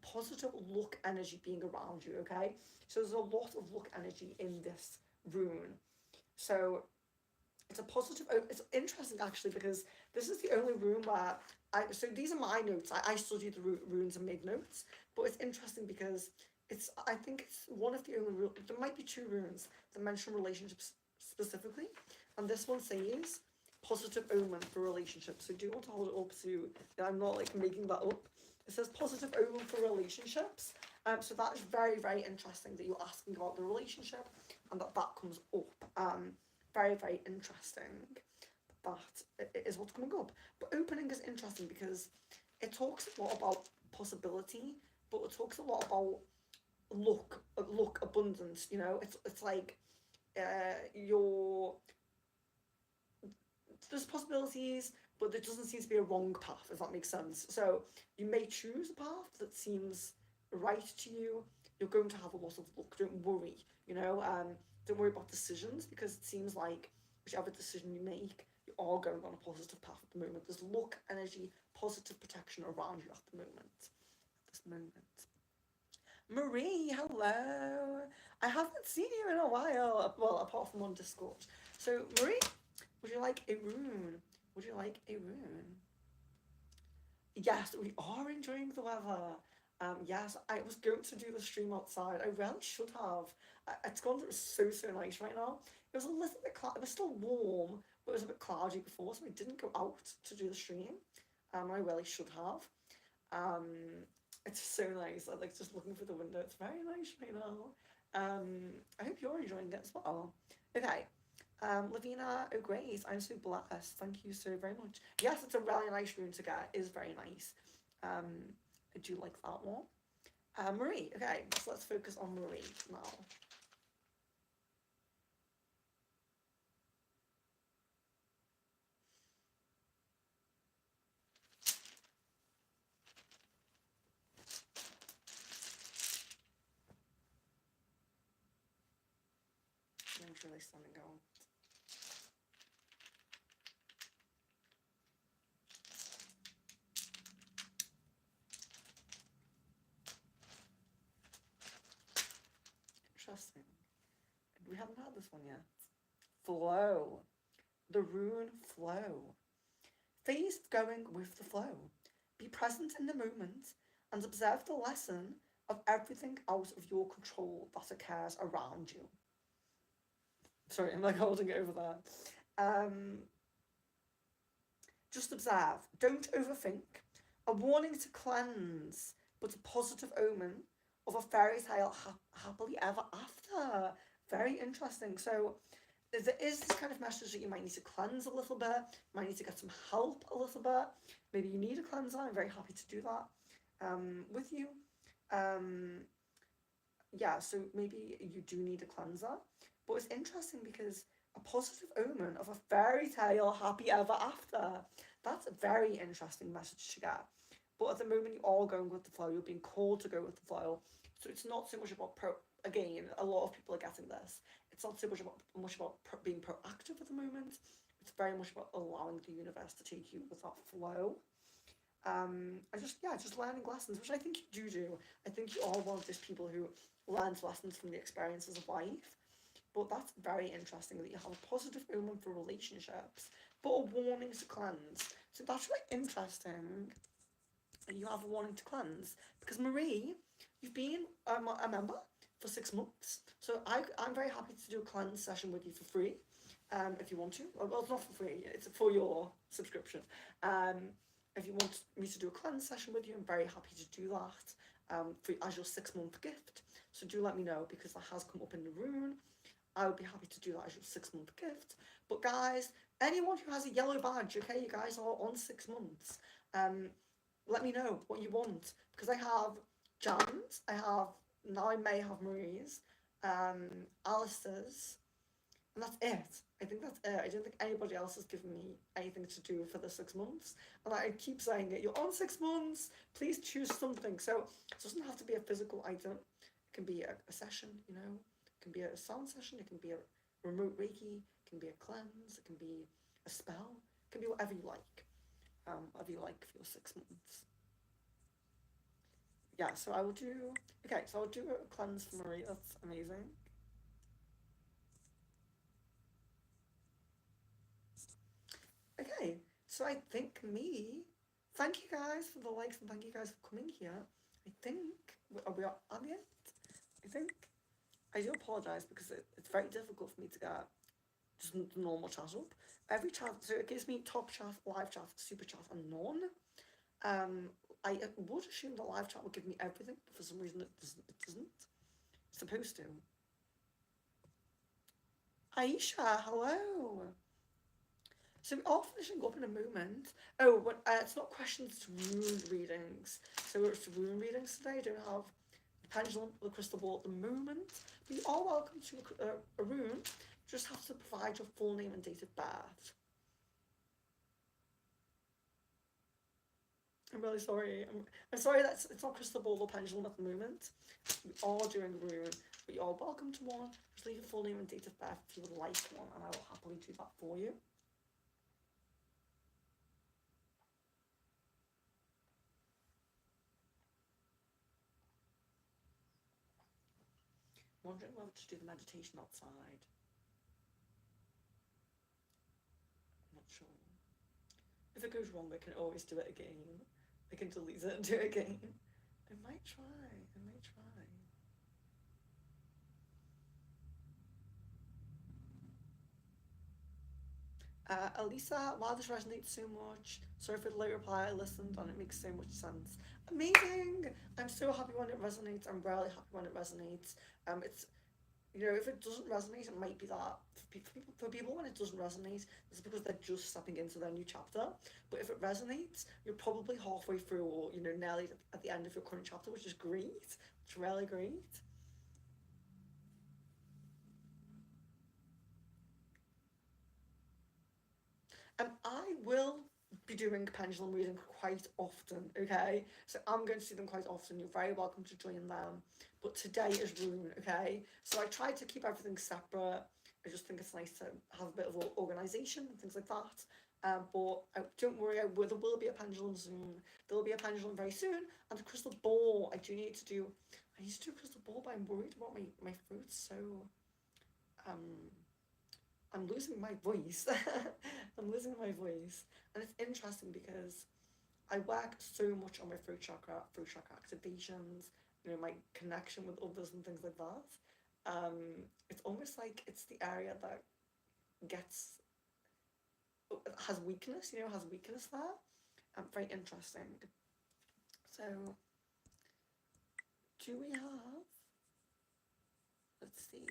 positive luck energy being around you. Okay, so there's a lot of luck energy in this rune. So it's a positive. It's interesting actually because this is the only rune where so these are my notes. I studied the runes and made notes, but it's interesting because I think it's one of the only there might be two runes that mention relationships specifically, and this one says positive omen for relationships. So do you want to hold it up to? I'm not like making that up. It says positive omen for relationships. So that is very, very interesting that you're asking about the relationship and that comes up. Very, very interesting that is what's coming up. But opening is interesting because it talks a lot about possibility, but it talks a lot about luck, abundance. You know, it's like there's possibilities, but there doesn't seem to be a wrong path, if that makes sense. So you may choose a path that seems right to you. You're going to have a lot of luck. Don't worry, you know. Don't worry about decisions because it seems like whichever decision you make, you are going on a positive path at the moment. There's luck, energy, positive protection around you at the moment. At this moment. Marie, hello. I haven't seen you in a while. Well, apart from on Discord. So, Marie, would you like a rune? Would you like a rune? Yes, we are enjoying the weather. Yes, I was going to do the stream outside. I really should have. It's gone so nice right now. It was a little bit it was still warm, but it was a bit cloudy before, so I didn't go out to do the stream. I really should have. Um, it's so nice. I like just looking through the window. It's very nice right now. I hope you're enjoying it as well. Okay. Lavina O'Grace, I'm so blessed. Thank you so very much. Yes, it's a really nice room to get. It is very nice. I do like that one. Marie, okay, so let's focus on Marie now. I'm really standing out. Interesting. We haven't had this one yet. Flow. The rune flow. Phase going with the flow. Be present in the moment and observe the lesson of everything out of your control that occurs around you. Sorry, I'm like holding it over there. Just observe. Don't overthink. A warning to cleanse, but a positive omen of a fairy tale happily ever after. Very interesting. So there is this kind of message that you might need to cleanse a little bit, might need to get some help a little bit. Maybe you need a cleanser. I'm very happy to do that with you. Yeah, so maybe you do need a cleanser. But it's interesting because a positive omen of a fairy tale happy ever after. That's a very interesting message to get. But at the moment, you are going with the flow. You're being called to go with the flow. So it's not so much about again, a lot of people are getting this. It's not so much about being proactive at the moment. It's very much about allowing the universe to take you with that flow. And just learning lessons, which I think you do. I think you are one of those people who learns lessons from the experiences of life. But that's very interesting that you have a positive omen for relationships, but a warning to cleanse. So that's really interesting. You have a warning to cleanse because Marie, you've been a member for 6 months. So I'm very happy to do a cleanse session with you for free, if you want to. Well, it's not for free. It's for your subscription. If you want me to do a cleanse session with you, I'm very happy to do that as your 6-month gift. So do let me know because that has come up in the rune. I would be happy to do that as your 6-month gift. But guys, anyone who has a yellow badge, okay, you guys are on 6 months. Let me know what you want because I have Jan's, now I may have Marie's, Alistair's, and that's it. I think that's it. I don't think anybody else has given me anything to do for the 6 months. And I keep saying it, you're on 6 months, please choose something. So it doesn't have to be a physical item. It can be a session, you know. It can be a sound session, it can be a remote Reiki, it can be a cleanse, it can be a spell, it can be whatever you like. Whatever you like for your 6 months. Yeah, so I will do, okay, so I'll do a cleanse for Marie, that's amazing. Okay, so I think thank you guys for the likes and thank you guys for coming here. I think, are we on the end? I think. I do apologise because it's very difficult for me to get just the normal chat up. Every chat, so it gives me top chat, live chat, super chat, and none. I would assume the live chat will give me everything, but for some reason it doesn't. It doesn't. It's supposed to. Aisha, hello. So we are finishing up in a moment. Oh, but it's not questions, it's rune readings. So it's rune readings today. I don't have the pendulum or the crystal ball at the moment. But you are welcome to a rune. You just have to provide your full name and date of birth. I'm really sorry. I'm sorry that it's not crystal ball or pendulum at the moment. We are doing a rune, but you are welcome to one. Just leave your full name and date of birth if you would like one, and I will happily do that for you. Wondering whether to do the meditation outside. I'm not sure. If it goes wrong, I can always do it again. I can delete it and do it again. I might try. I might try. Elisa, wow, this resonates so much. Sorry for the late reply. I listened and it makes so much sense. Amazing! I'm so happy when it resonates. I'm really happy when it resonates. It's if it doesn't resonate, it might be that for people when it doesn't resonate, it's because they're just stepping into their new chapter. But if it resonates, you're probably halfway through, or nearly at the end of your current chapter, which is great. It's really great. I will be doing pendulum reading quite often, okay? So I'm going to see them quite often. You're very welcome to join them. But today is rune, okay? So I tried to keep everything separate. I just think it's nice to have a bit of organisation and things like that. But don't worry, there will be a pendulum soon. There will be a pendulum very soon. And a crystal ball, I need to do a crystal ball, but I'm worried about my throat, so I'm losing my voice. I'm losing my voice. And it's interesting because I work so much on my throat chakra activations, my connection with others and things like that. It's almost like it's the area that has weakness, has weakness there. Very interesting. So, do we have, let's see.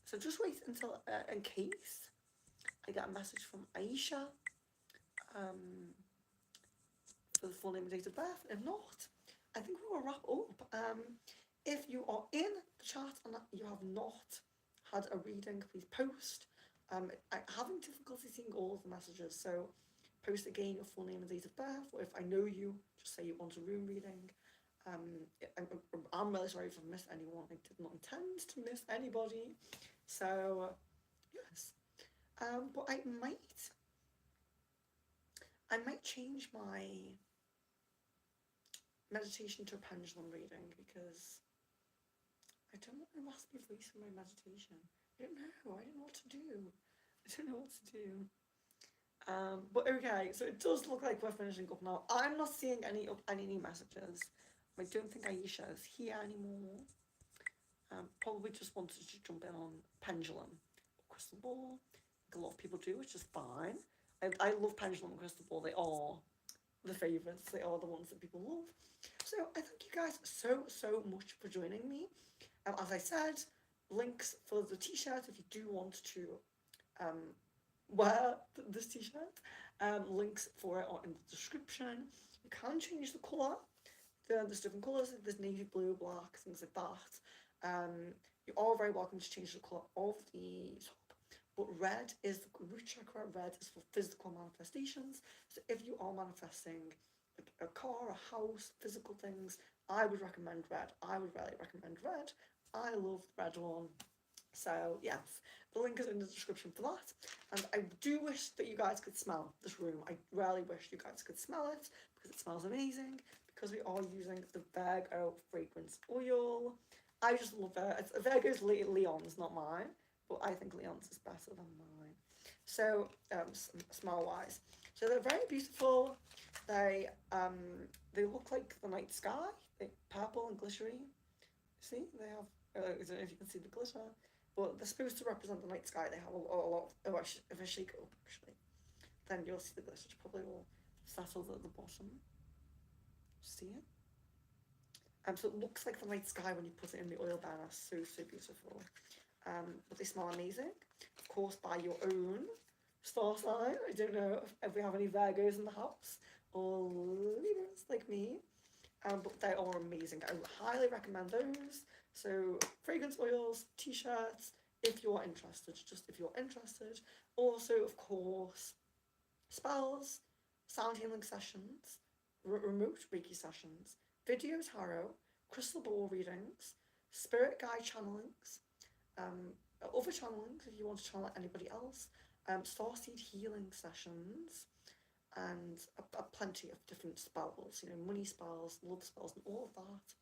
So just wait until, in case I get a message from Aisha for the full name and date of birth. If not, I think we will wrap up. If you are in the chat and you have not had a reading, please post. I'm having difficulty seeing all of the messages, so post again your full name and date of birth, or if I know you, just say you want a rune reading. I'm really sorry if I've missed anyone. I did not intend to miss anybody. So, yes. But I might change my meditation to a pendulum reading because I don't want my raspy voice for my meditation. I don't know. I don't know what to do. I don't know what to do. But okay, so it does look like we're finishing up now. I'm not seeing any new messages. I don't think Aisha is here anymore. Probably just wanted to jump in on pendulum or crystal ball, like a lot of people do, which is fine. I love pendulum and crystal ball. They are the favourites. They are the ones that people love. So I thank you guys so much for joining me. As I said, links for the t-shirt if you do want to wear this t-shirt. Links for it are in the description. You can change the colour. There's different colours. There's navy blue, black, things like that. You are very welcome to change the colour of the top. But red is the root chakra. Red is for physical manifestations. So if you are manifesting a car, a house, physical things, I would recommend red. I would really recommend red. I love the red one. So yes, the link is in the description for that. And I do wish that you guys could smell this room. I really wish you guys could smell it because it smells amazing. Because we are using the Virgo fragrance oil. I just love it. It's Virgo's Leon's, not mine, but I think Leon's is better than mine. So smell wise, so they're very beautiful. They look like the night sky, like purple and glittery. See, they have. I don't know if you can see the glitter, but they're supposed to represent the night sky. They have a lot. Oh, if I shake it up, actually, then you'll see the glitter, which probably will settle at the bottom. See it? So it looks like the night sky when you put it in the oil burner. So, so beautiful. But they smell amazing. Of course, buy your own star sign. I don't know if we have any Virgos in the house or Libras like me. But they are amazing. I highly recommend those. So fragrance oils, t-shirts, if you're interested, just if you're interested. Also, of course, spells, sound healing sessions, remote Reiki sessions, video tarot, crystal ball readings, spirit guide channelings, other channelings if you want to channel anybody else, starseed healing sessions, and plenty of different spells, you know, money spells, love spells, and all of that.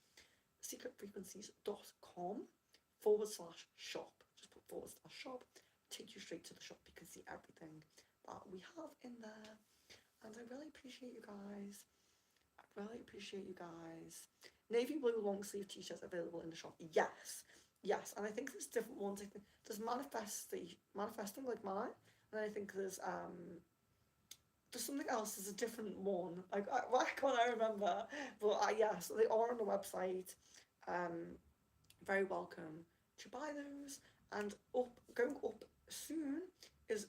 secretfrequencies.com/shop. Just put /shop, take you straight to the shop. You can see everything that we have in there. And I really appreciate you guys. I really appreciate you guys. Navy blue long sleeve t-shirts available in the shop. Yes. Yes. And I think there's different ones. I think there's manifesting like mine. And I think there's something else. There's a different one. Why can't I remember? But yes, they are on the website. Very welcome to buy those. And going up soon is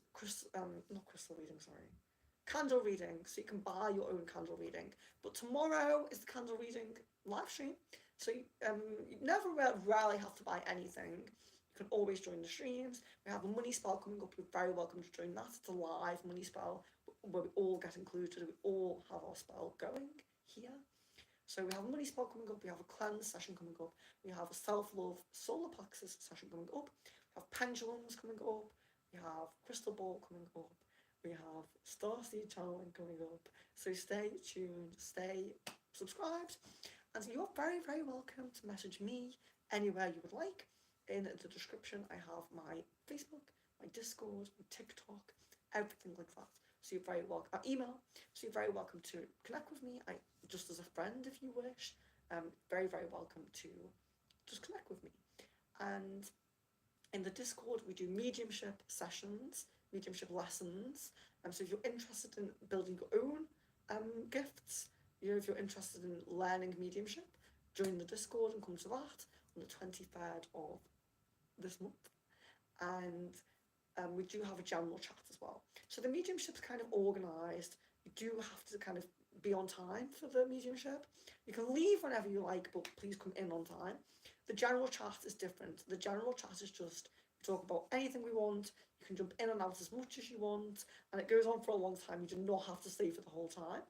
not crystal reading, sorry, candle reading. So you can buy your own candle reading. But tomorrow is the candle reading live stream. So you never rarely have to buy anything. You can always join the streams. We have a money spell coming up. You're very welcome to join that. It's a live money spell where we all get included. We all have our spell going here. So we have a money spell coming up. We have a cleanse session coming up. We have a self-love solar plexus session coming up. We have pendulums coming up. We have crystal ball coming up. We have starseed channeling coming up. So stay tuned, stay subscribed, and you're very, very welcome to message me anywhere you would like. In the description, I have my Facebook, my Discord, my TikTok, everything like that. So you're very welcome. Email. So you're very welcome to connect with me. Just as a friend, if you wish. Very, very welcome to just connect with me. And in the Discord, we do mediumship sessions, mediumship lessons. So if you're interested in building your own gifts, you know, if you're interested in learning mediumship, join the Discord and come to that on the 23rd of this month. And we do have a general chat as well. So the mediumship's kind of organised. You do have to kind of be on time for the mediumship. You can leave whenever you like, but please come in on time. The general chat is different. The general chat is just we talk about anything we want. You can jump in and out as much as you want, and it goes on for a long time. You do not have to stay for the whole time.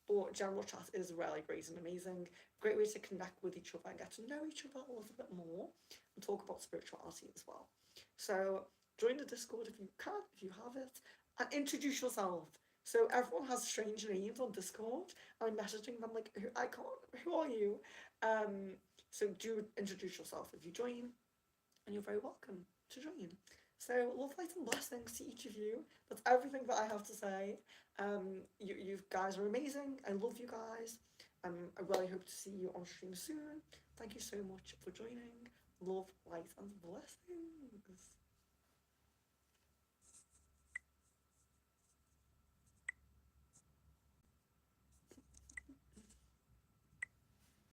But general chat is really great and amazing. Great way to connect with each other and get to know each other a little bit more and talk about spirituality as well. So join the Discord if you can, if you have it, and introduce yourself. So everyone has strange names on Discord, and I'm messaging them like, who are you? So do introduce yourself if you join, and you're very welcome to join. So love, light, and blessings to each of you. That's everything that I have to say. You guys are amazing. I love you guys. I really hope to see you on stream soon. Thank you so much for joining. Love, light, and blessings.